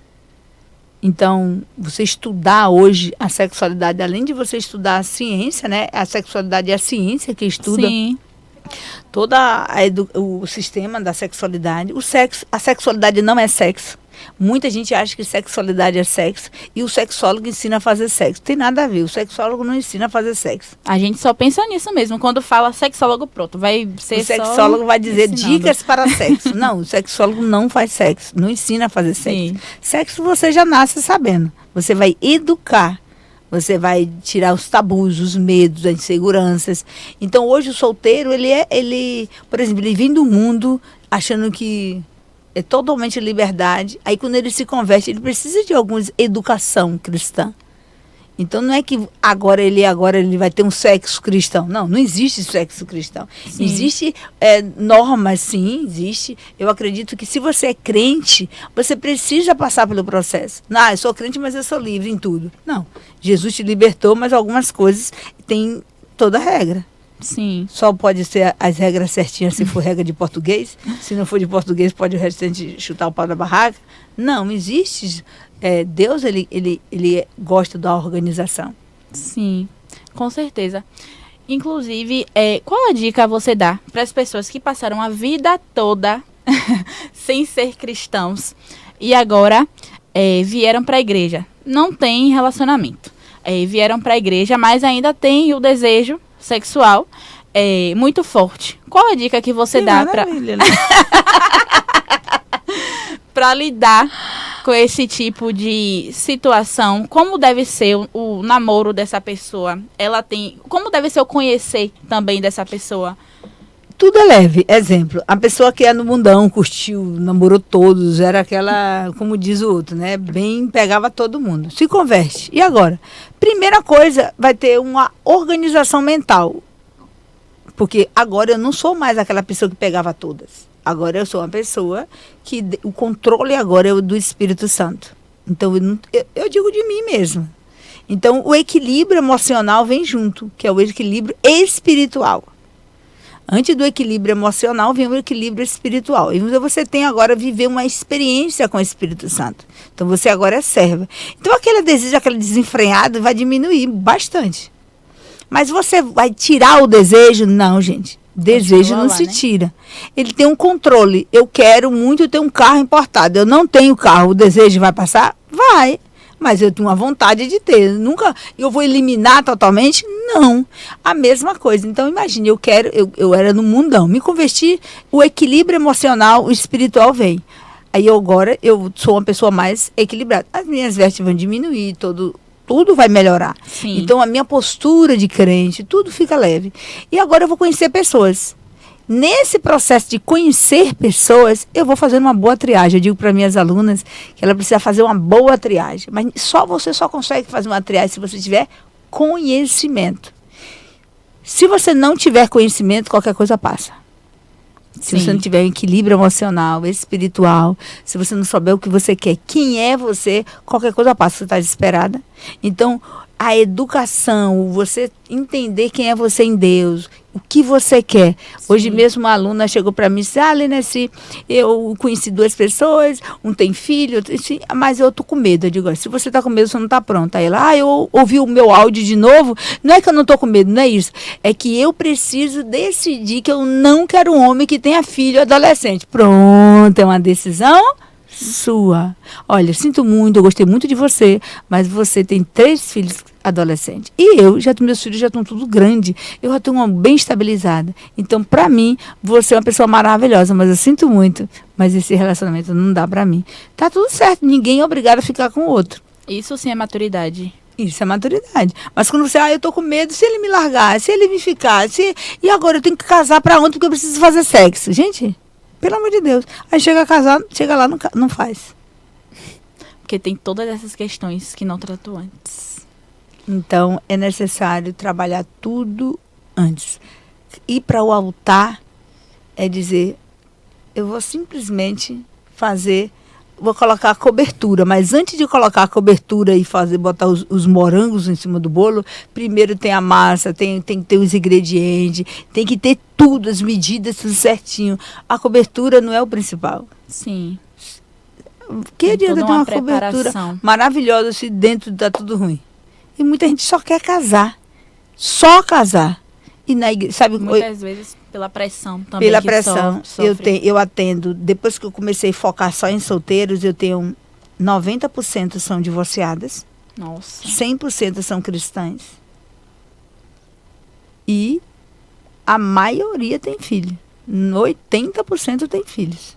Então, você estudar hoje a sexualidade, além de você estudar a ciência, né? A sexualidade é a ciência que estuda Sim. o sistema da sexualidade. A sexualidade não é sexo. Muita gente acha que sexualidade é sexo e o sexólogo ensina a fazer sexo. Tem nada a ver, o sexólogo não ensina a fazer sexo. A gente só pensa nisso mesmo. Quando fala sexólogo, pronto, vai ser O sexólogo vai dizer ensinando. dicas para sexo. Não, o sexólogo não faz sexo, não ensina a fazer sexo. Sim. Sexo você já nasce sabendo. Você vai educar. Você vai tirar os tabus, os medos, as inseguranças. Então, hoje o solteiro, por exemplo, ele vem do mundo achando que é totalmente liberdade. Aí, quando ele se converte, ele precisa de alguma educação cristã. Então, não é que agora ele vai ter um sexo cristão. Não, não existe sexo cristão. Sim. Existe normas, sim, existe. Eu acredito que se você é crente, você precisa passar pelo processo. Não, eu sou crente, mas eu sou livre em tudo. Não, Jesus te libertou, mas algumas coisas tem toda regra. Sim. Só pode ser as regras certinhas se for regra de português. Se não for de português, pode o restante chutar o pau da barraca. Não existe. Deus, ele gosta da organização. Sim, com certeza. Inclusive, qual a dica você dá para as pessoas que passaram a vida toda sem ser cristãos e agora vieram para a igreja? Não tem relacionamento. Vieram para a igreja, mas ainda tem o desejo sexual muito forte. Qual a dica que você dá para lidar com esse tipo de situação? Como deve ser o namoro dessa pessoa? Como deve ser o conhecer também dessa pessoa? Tudo é leve. Exemplo, a pessoa que é no mundão, curtiu, namorou todos, era aquela, como diz o outro, né? Bem, pegava todo mundo. Se converte. E agora? Primeira coisa, vai ter uma organização mental. Porque agora eu não sou mais aquela pessoa que pegava todas. Agora eu sou uma pessoa que o controle agora é do Espírito Santo. Então eu digo de mim mesma. Então o equilíbrio emocional vem junto, que é o equilíbrio espiritual. Antes do equilíbrio emocional vem o equilíbrio espiritual. E você tem agora viver uma experiência com o Espírito Santo. Então você agora é serva. Então aquele desejo, aquele desenfreado vai diminuir bastante. Mas você vai tirar o desejo? Não, gente. Desejo não se tira. Ele tem um controle. Eu quero muito ter um carro importado. Eu não tenho carro. O desejo vai passar? Vai. Mas eu tenho uma vontade de ter. Nunca. Eu vou eliminar totalmente? Não. A mesma coisa. Então, imagine, eu era no mundão. Me converti, o equilíbrio emocional, o espiritual vem. Aí agora eu sou uma pessoa mais equilibrada. As minhas vestes vão diminuir, tudo vai melhorar. Sim. Então, a minha postura de crente, tudo fica leve. E agora eu vou conhecer pessoas. Nesse processo de conhecer pessoas, eu vou fazer uma boa triagem. Eu digo para minhas alunas que ela precisa fazer uma boa triagem. Mas você só consegue fazer uma triagem se você tiver conhecimento. Se você não tiver conhecimento, qualquer coisa passa. Se você não tiver um equilíbrio emocional, espiritual, se você não souber o que você quer, quem é você, qualquer coisa passa, você está desesperada. Então, a educação, você entender quem é você em Deus, o que você quer. Hoje mesmo uma aluna chegou para mim e disse, Linesi, eu conheci 2 pessoas, um tem filho, mas eu tô com medo. Eu digo, se você tá com medo, você não tá pronta. Aí ela, eu ouvi o meu áudio de novo, não é que eu não tô com medo, não é isso. É que eu preciso decidir que eu não quero um homem que tenha filho adolescente. Pronto, é uma decisão sua. Olha, sinto muito, eu gostei muito de você, mas você tem 3 filhos adolescentes. E meus filhos já estão tudo grande. Eu já estou bem estabilizada. Então, para mim, você é uma pessoa maravilhosa, mas eu sinto muito. Mas esse relacionamento não dá para mim. Tá tudo certo, ninguém é obrigado a ficar com o outro. Isso sim é maturidade. Isso é maturidade. Mas quando você, eu tô com medo, se ele me largar, se ele me ficar, e agora eu tenho que casar para onde? Porque eu preciso fazer sexo. Gente, pelo amor de Deus. Aí chega lá, não faz. Porque tem todas essas questões que não tratou antes. Então, é necessário trabalhar tudo antes. Ir para o altar é dizer, eu vou simplesmente vou colocar a cobertura, mas antes de colocar a cobertura e botar os morangos em cima do bolo, primeiro tem a massa, tem que ter os ingredientes, tem que ter tudo, as medidas, tudo certinho. A cobertura não é o principal. Sim. Que Tem adianta toda ter uma uma cobertura preparação. maravilhosa se dentro tá tudo ruim? E muita gente só quer casar. Só casar. E na igreja, sabe, Muitas vezes pela pressão também. pela que pressão, sofre. eu atendo, depois que eu comecei a focar só em solteiros, eu tenho 90% são divorciadas, Nossa. 100% são cristãs. E a maioria tem filho. 80% tem filhos.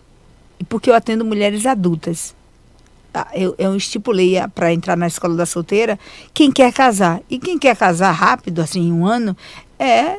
E porque eu atendo mulheres adultas. Eu estipulei para entrar na escola da solteira quem quer casar. E quem quer casar rápido, assim, em um ano, é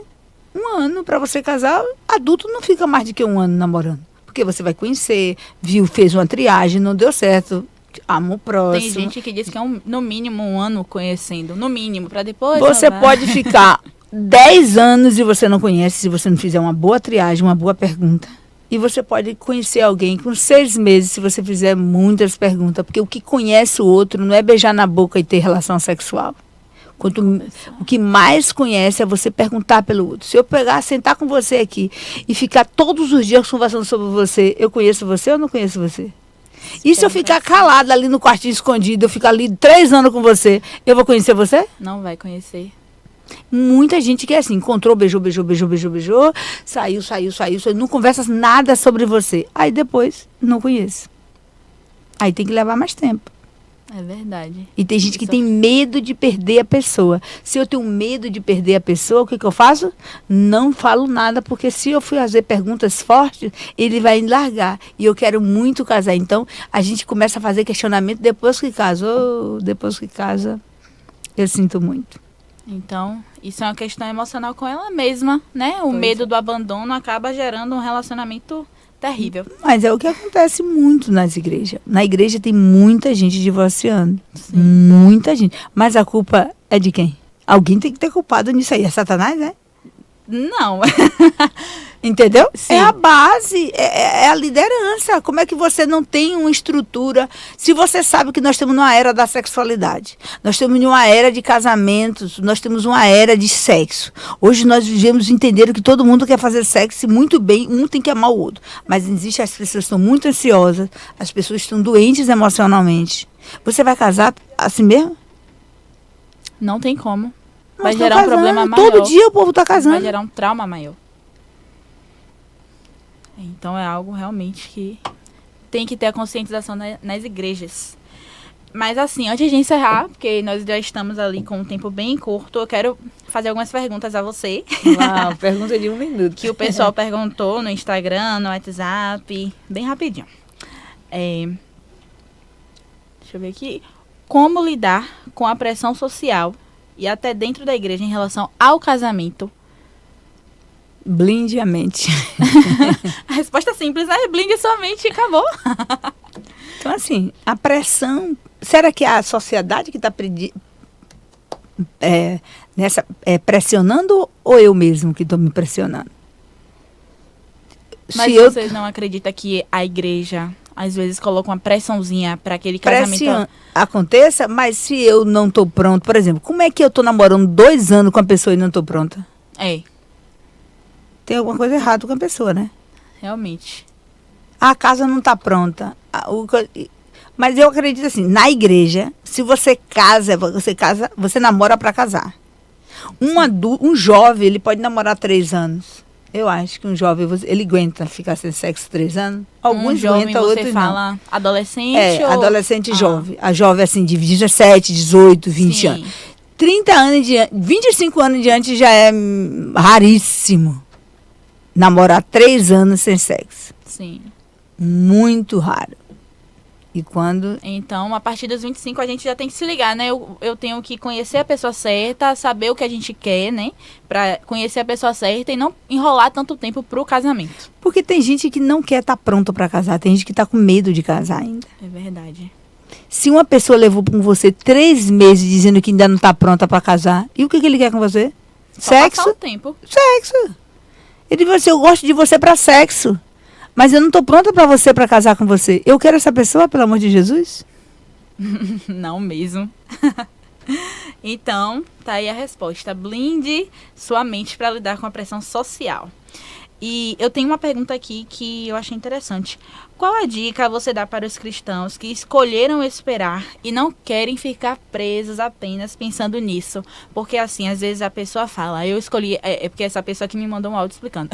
um ano para você casar. Adulto não fica mais do que um ano namorando. Porque você vai conhecer, viu, fez uma triagem, não deu certo, ama o próximo. Tem gente que diz que é no mínimo um ano conhecendo. No mínimo, para depois. Você não vai. pode ficar 10 anos e você não conhece se você não fizer uma boa triagem, uma boa pergunta. E você pode conhecer alguém com 6 meses se você fizer muitas perguntas. Porque o que conhece o outro não é beijar na boca e ter relação sexual. O que mais conhece é você perguntar pelo outro. Se eu pegar, sentar com você aqui e ficar todos os dias conversando sobre você, eu conheço você ou não conheço você? E se eu ficar calada ali no quartinho escondido, eu ficar ali 3 anos com você, eu vou conhecer você? Não vai conhecer. Muita gente que é assim, encontrou, beijou, saiu, não conversa nada sobre você. Aí depois, não conheço. Aí tem que levar mais tempo. É verdade. E tem gente que tem medo de perder a pessoa. Se eu tenho medo de perder a pessoa, o que eu faço? Não falo nada, porque se eu for fazer perguntas fortes, ele vai me largar. E eu quero muito casar. Então, a gente começa a fazer questionamento depois que casa. Depois que casa, eu sinto muito. Então, isso é uma questão emocional com ela mesma, né? O medo do abandono acaba gerando um relacionamento terrível. Mas é o que acontece muito nas igrejas. Na igreja tem muita gente divorciando. Sim. Muita gente. Mas a culpa é de quem? Alguém tem que ter culpado nisso aí. É Satanás, né? Não. Entendeu? Sim. É a base, é a liderança. Como é que você não tem uma estrutura? Se você sabe que nós estamos numa era da sexualidade, nós estamos numa era de casamentos, nós temos uma era de sexo. Hoje nós vivemos entendendo que todo mundo quer fazer sexo muito bem, um tem que amar o outro. Mas existe, as pessoas estão muito ansiosas, as pessoas estão doentes emocionalmente. Você vai casar assim mesmo? Não tem como. Vai gerar um problema maior. Todo dia o povo está casando. Vai gerar um trauma maior. Então é algo realmente que tem que ter a conscientização nas igrejas. Mas assim, antes de encerrar, porque nós já estamos ali com um tempo bem curto, eu quero fazer algumas perguntas a você. Uau, pergunta de 1 minuto. Que o pessoal perguntou no Instagram, no WhatsApp, bem rapidinho. Deixa eu ver aqui. Como lidar com a pressão social e até dentro da igreja em relação ao casamento? Blinde a mente. A resposta simples é blinde sua mente e acabou. Então, assim, a pressão... Será que é a sociedade que está pressionando ou eu mesmo que estou me pressionando? Mas vocês não acreditam que a igreja, às vezes, coloca uma pressãozinha para aquele casamento... Aconteça, mas se eu não estou pronto, por exemplo, como é que eu estou namorando 2 anos com a pessoa e não estou pronta? Tem alguma coisa errada com a pessoa, né? Realmente. A casa não está pronta. Mas eu acredito assim, na igreja, se você casa, você namora para casar. Um jovem, ele pode namorar 3 anos. Eu acho que um jovem, ele aguenta ficar sem sexo 3 anos. Alguns aguentam, outros não. Você fala adolescente ou... adolescente e jovem. A jovem, assim, de 17, 18, 20 anos. 30 anos em diante, 25 anos em diante já é raríssimo. Namorar 3 anos sem sexo. Sim. Muito raro. E quando... Então, a partir dos 25, a gente já tem que se ligar, né? Eu tenho que conhecer a pessoa certa, saber o que a gente quer, né? Pra conhecer a pessoa certa e não enrolar tanto tempo pro casamento. Porque tem gente que não quer estar pronta para casar. Tem gente que tá com medo de casar ainda. É verdade. Se uma pessoa levou com você 3 meses dizendo que ainda não tá pronta para casar, e o que ele quer com você? Só Sexo? Passar o tempo. Sexo. Ele disse, eu gosto de você para sexo. Mas eu não estou pronta para você, para casar com você. Eu quero essa pessoa, pelo amor de Jesus? Não mesmo. Então, tá aí a resposta. Blinde sua mente para lidar com a pressão social. E eu tenho uma pergunta aqui que eu achei interessante. Qual a dica você dá para os cristãos que escolheram esperar e não querem ficar presos apenas pensando nisso? Porque assim, às vezes a pessoa fala, eu escolhi... É porque essa pessoa que me mandou um áudio explicando.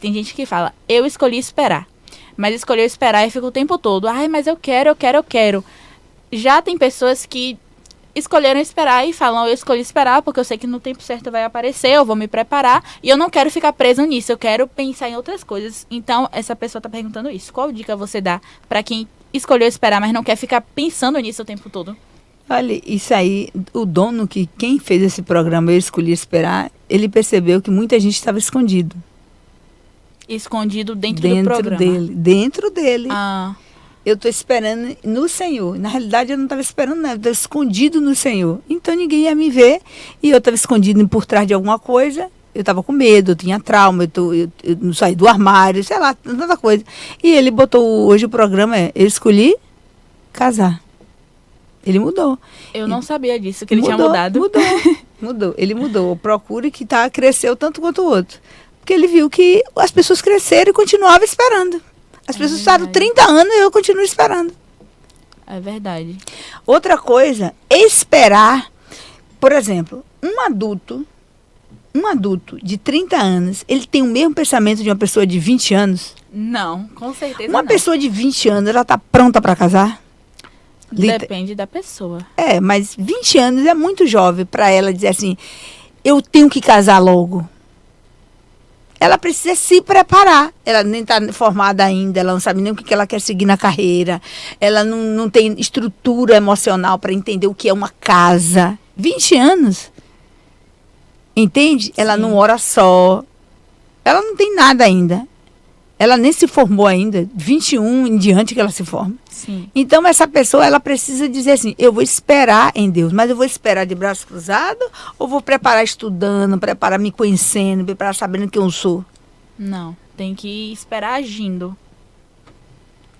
Tem gente que fala, eu escolhi esperar. Mas escolheu esperar e fica o tempo todo. Ai, mas eu quero. Já tem pessoas que escolheram esperar e falam, eu escolhi esperar porque eu sei que no tempo certo vai aparecer, eu vou me preparar e eu não quero ficar preso nisso, eu quero pensar em outras coisas. Então, essa pessoa tá perguntando isso. Qual dica você dá para quem escolheu esperar, mas não quer ficar pensando nisso o tempo todo? Olha, isso aí, o dono, quem fez esse programa, Eu Escolhi Esperar, ele percebeu que muita gente estava escondido. Escondido dentro do programa? Dentro dele. Ah. Eu estou esperando no Senhor. Na realidade, eu não estava esperando nada, eu estava escondido no Senhor. Então, ninguém ia me ver e eu estava escondido por trás de alguma coisa. Eu estava com medo, eu tinha trauma, eu não saí do armário, sei lá, tanta coisa. E ele botou, hoje o programa eu escolhi casar. Ele mudou. Eu não sabia disso, que ele tinha mudado. Mudou. Ele mudou. Procure que cresceu tanto quanto o outro. Porque ele viu que as pessoas cresceram e continuavam esperando. As pessoas passaram 30 anos e eu continuo esperando. É verdade. Outra coisa, esperar. Por exemplo, um adulto de 30 anos, ele tem o mesmo pensamento de uma pessoa de 20 anos? Não, com certeza não. Uma pessoa de 20 anos, ela está pronta para casar? Depende da pessoa. Mas 20 anos é muito jovem para ela dizer assim, eu tenho que casar logo. Ela precisa se preparar. Ela nem está formada ainda, ela não sabe nem o que ela quer seguir na carreira. Ela não tem estrutura emocional para entender o que é uma casa. 20 anos. Entende? Ela Sim. não ora só. Ela não tem nada ainda. Ela nem se formou ainda. 21 em diante que ela se forma. Sim. Então, essa pessoa, ela precisa dizer assim, eu vou esperar em Deus, mas eu vou esperar de braço cruzado ou vou preparar estudando, preparar me conhecendo, preparar sabendo quem eu sou? Não, tem que esperar agindo.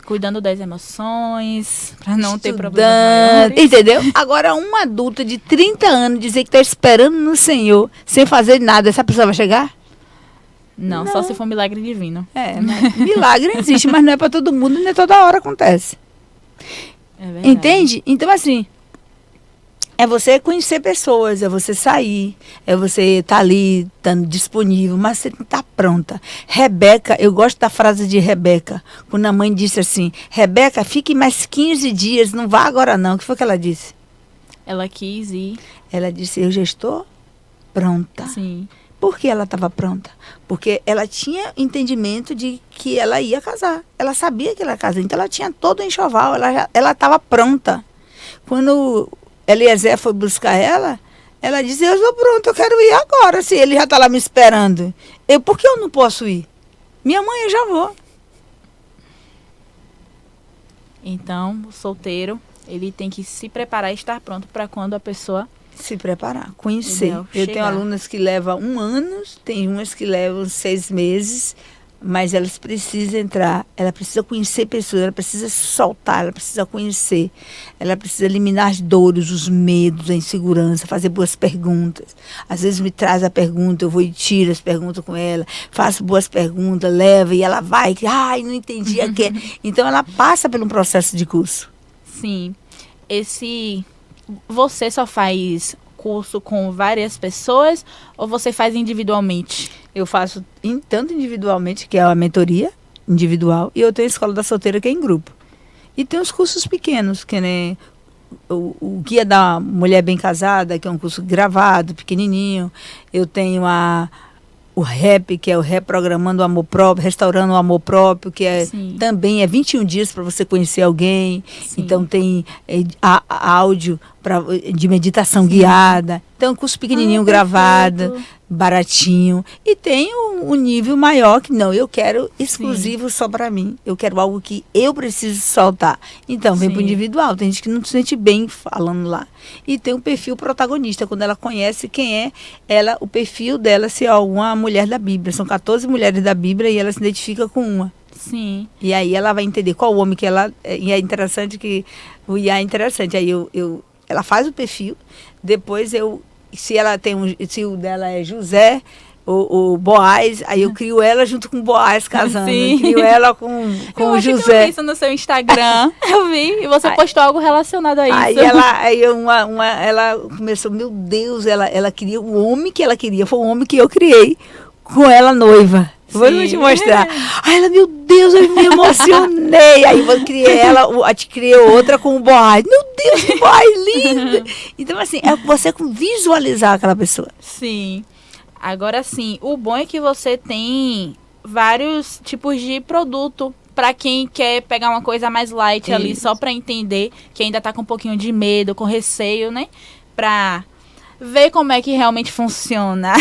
Cuidando das emoções, para não ter problemas maiores. Entendeu? Agora, uma adulta de 30 anos dizer que está esperando no Senhor, sem fazer nada, essa pessoa vai chegar? Não, só se for um milagre divino. Milagre existe, mas não é para todo mundo, nem toda hora acontece. É verdade. Entende? Então, assim, é você conhecer pessoas, é você sair, é você estar ali, estando disponível, mas você não está pronta. Rebeca, eu gosto da frase de Rebeca, quando a mãe disse assim, Rebeca, fique mais 15 dias, não vá agora não. O que foi que ela disse? Ela quis ir. Ela disse, eu já estou pronta. Sim. Por que ela estava pronta? Porque ela tinha entendimento de que ela ia casar. Ela sabia que ela ia casar, então ela tinha todo o enxoval, ela estava pronta. Quando Eliezer foi buscar ela disse, eu estou pronta, eu quero ir agora, se ele já está lá me esperando. Por que eu não posso ir? Minha mãe, eu já vou. Então, o solteiro, ele tem que se preparar e estar pronto para quando a pessoa... Se preparar, conhecer. Eu tenho alunas que levam 1 ano, tem umas que levam 6 meses, mas elas precisam entrar, ela precisa conhecer pessoas, ela precisa soltar, ela precisa conhecer, ela precisa eliminar as dores, os medos, a insegurança, fazer boas perguntas. Às vezes me traz a pergunta, eu vou e tiro as perguntas com ela, faço boas perguntas, leva e ela vai, não entendi a que. Então ela passa por um processo de curso. Sim. Você só faz curso com várias pessoas ou você faz individualmente? Eu faço tanto individualmente, que é a mentoria individual, e eu tenho a Escola da Solteira, que é em grupo. E tem os cursos pequenos, que nem o Guia da Mulher Bem Casada, que é um curso gravado, pequenininho. Eu tenho o REP, que é o Reprogramando o Amor Próprio, Restaurando o Amor Próprio, que também é 21 dias para você conhecer alguém. Sim. Então tem áudio de meditação guiada. Então, curso pequenininho gravado, baratinho. E tem um nível maior que não, eu quero exclusivo só para mim. Eu quero algo que eu preciso soltar. Então, vem para o individual. Tem gente que não se sente bem falando lá. E tem o perfil protagonista, quando ela conhece quem é ela, o perfil dela, se é alguma mulher da Bíblia. São 14 mulheres da Bíblia e ela se identifica com uma. Sim. E aí ela vai entender qual o homem que ela... E é interessante que... O IA é interessante. Aí ela faz o perfil, depois se ela tem se o dela é José, o Boaz, aí eu crio ela junto com o Boaz casando. Sim. Eu crio ela com Eu o acho que eu José. vi isso no seu Instagram. Eu vi. E você postou algo relacionado a isso. Ela começou, meu Deus, ela queria o homem que ela queria, foi o homem que eu criei com ela noiva. Vou te mostrar. Aí ela, meu Deus, eu me emocionei. Aí eu criei outra com o Boaz. Meu Deus, que Boaz lindo. Então, assim, é você visualizar aquela pessoa. Sim. Agora sim, o bom é que você tem vários tipos de produto para quem quer pegar uma coisa mais light ali, só para entender, que ainda tá com um pouquinho de medo, com receio, né? Pra ver como é que realmente funciona.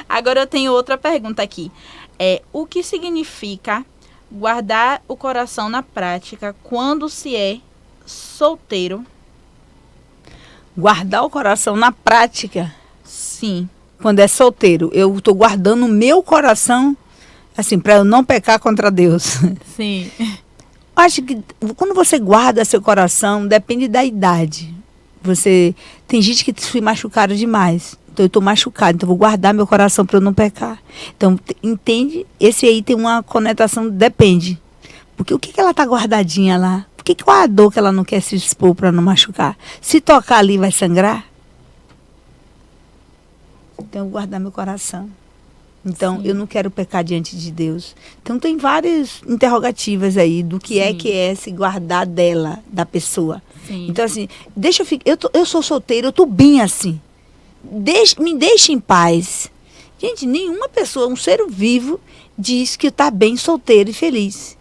Agora eu tenho outra pergunta aqui. O que significa guardar o coração na prática quando se é solteiro? Guardar o coração na prática? Sim. Quando é solteiro, eu estou guardando o meu coração, assim, para eu não pecar contra Deus. Sim. Acho que quando você guarda seu coração, depende da idade. Tem gente que se machucaram demais. Então eu estou machucado, então eu vou guardar meu coração para eu não pecar. Então, entende? Esse aí tem uma conotação, depende. Porque o que ela está guardadinha lá? Qual a dor que ela não quer se expor para não machucar? Se tocar ali, vai sangrar? Então, eu vou guardar meu coração. Então, eu não quero pecar diante de Deus. Então, tem várias interrogativas aí do que é se guardar dela, da pessoa. Sim. Então, assim, deixa eu ficar. Eu sou solteira, eu tô bem assim. Me deixe em paz. Gente, nenhuma pessoa, um ser vivo, diz que está bem solteiro e feliz.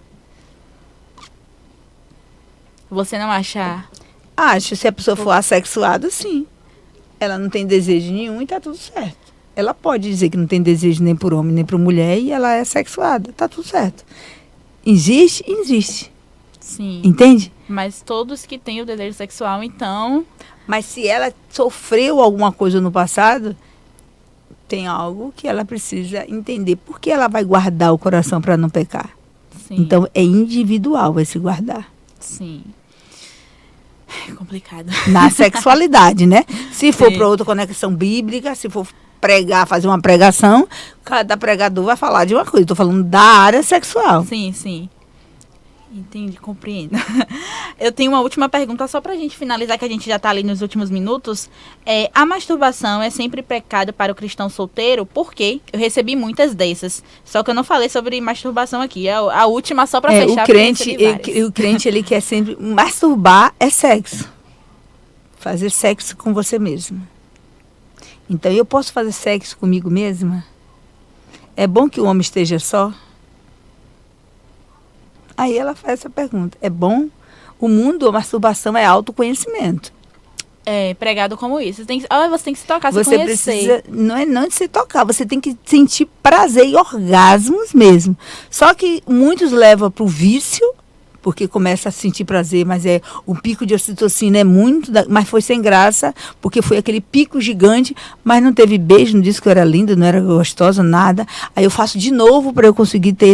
Você não acha? Acho, se a pessoa for assexuada, sim. Ela não tem desejo nenhum e está tudo certo. Ela pode dizer que não tem desejo nem por homem nem por mulher e ela é sexuada. Está tudo certo. Existe? Existe. Sim. Entende? Mas todos que têm o desejo sexual, então... Mas se ela sofreu alguma coisa no passado, tem algo que ela precisa entender. Por que ela vai guardar o coração para não pecar? Sim. Então, é individual esse guardar. Sim. É complicado. Na sexualidade, né? Se for para outra conexão bíblica, se for pregar, fazer uma pregação, cada pregador vai falar de uma coisa. Estou falando da área sexual. Sim, sim. Entendi, compreendo. Eu tenho uma última pergunta só pra gente finalizar, que a gente já tá ali nos últimos minutos. A masturbação é sempre pecado para o cristão solteiro? Por quê? Eu recebi muitas dessas. Só que eu não falei sobre masturbação aqui. A última só pra fechar. O crente, ele quer sempre... Masturbar é sexo. Fazer sexo com você mesmo. Então, eu posso fazer sexo comigo mesma? É bom que o homem esteja só? Aí ela faz essa pergunta. É bom? O mundo, a masturbação é autoconhecimento. É, pregado como isso. Você tem que se tocar, se você conhecer. Precisa, não é de se tocar, você tem que sentir prazer e orgasmos mesmo. Só que muitos levam para o vício, porque começa a sentir prazer, mas o pico de ocitocina é muito, mas foi sem graça, porque foi aquele pico gigante, mas não teve beijo, não disse que eu era linda, não era gostosa, nada. Aí eu faço de novo para eu conseguir ter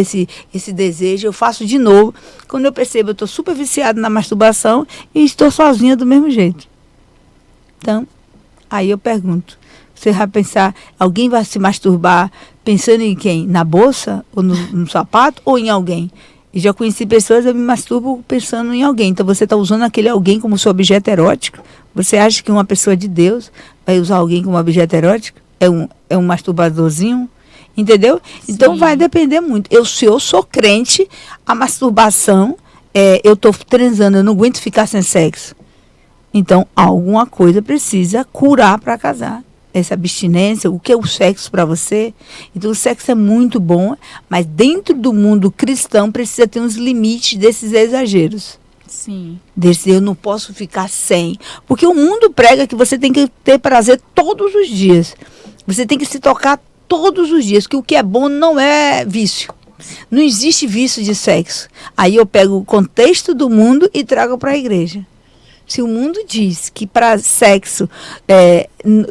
esse desejo, eu faço de novo. Quando eu percebo, eu estou super viciada na masturbação e estou sozinha do mesmo jeito. Então, aí eu pergunto, você vai pensar, alguém vai se masturbar pensando em quem? Na bolsa, ou no sapato, ou em alguém? E já conheci pessoas, eu me masturbo pensando em alguém. Então, você está usando aquele alguém como seu objeto erótico? Você acha que uma pessoa de Deus vai usar alguém como objeto erótico? É um masturbadorzinho? Entendeu? Sim. Então, vai depender muito. Se eu sou crente, a masturbação, eu estou transando, eu não aguento ficar sem sexo. Então, alguma coisa precisa curar para casar. Essa abstinência, o que é o sexo para você. Então, o sexo é muito bom, mas dentro do mundo cristão precisa ter uns limites desses exageros. Sim. Eu não posso ficar sem. Porque o mundo prega que você tem que ter prazer todos os dias. Você tem que se tocar todos os dias, que o que é bom não é vício. Não existe vício de sexo. Aí eu pego o contexto do mundo e trago para a igreja. Se o mundo diz que para sexo,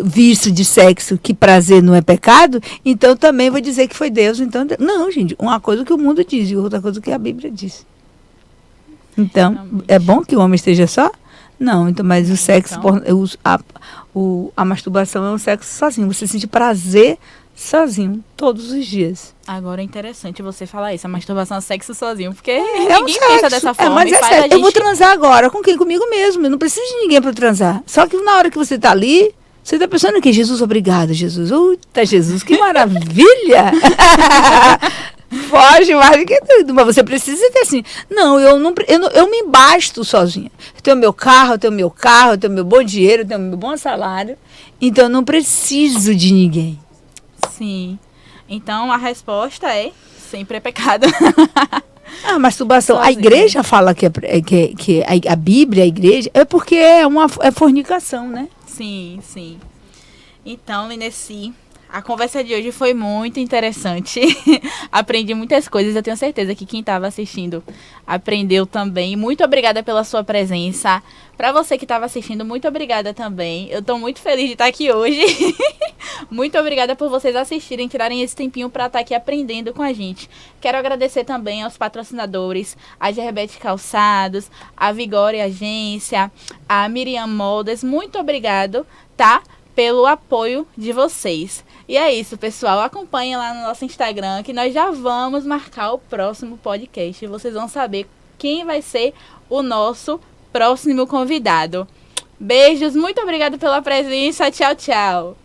vício de sexo, que prazer não é pecado, então também vou dizer que foi Deus. Então, não, gente, uma coisa que o mundo diz e outra coisa que a Bíblia diz. Então, é bom que o homem esteja só? Não, então, mas o sexo, a masturbação é um sexo sozinho. Você sente prazer sozinho, todos os dias. Agora é interessante você falar isso, a masturbação é sexo sozinho, porque Ninguém pensa dessa forma. Mas e é faz sério, a gente... eu vou transar agora. Com quem? Comigo mesmo. Eu não preciso de ninguém para transar. Só que na hora que você tá ali, você tá pensando que Jesus, obrigado, Jesus. Eita, Jesus, que maravilha! Foge mais do que tudo. Mas você precisa ter assim. Não, eu me basto sozinha. Eu tenho meu carro, eu tenho meu bom dinheiro, eu tenho meu bom salário. Então eu não preciso de ninguém. Sim. Então a resposta é sempre é pecado. A masturbação, Sozinha. a igreja fala que a Bíblia, a igreja, é porque é fornicação, né? Sim, sim. Então, Lineci, a conversa de hoje foi muito interessante. Aprendi muitas coisas. Eu tenho certeza que quem estava assistindo aprendeu também. Muito obrigada pela sua presença. Para você que estava assistindo, muito obrigada também. Eu estou muito feliz de estar aqui hoje. Muito obrigada por vocês assistirem, tirarem esse tempinho para estar aqui aprendendo com a gente. Quero agradecer também aos patrocinadores, a Gerbete Calçados, a Vigore Agência, a Miriam Moldes. Muito obrigado, tá? Pelo apoio de vocês. E é isso, pessoal. Acompanhem lá no nosso Instagram que nós já vamos marcar o próximo podcast. E vocês vão saber quem vai ser o nosso próximo convidado. Beijos, muito obrigada pela presença. Tchau, tchau.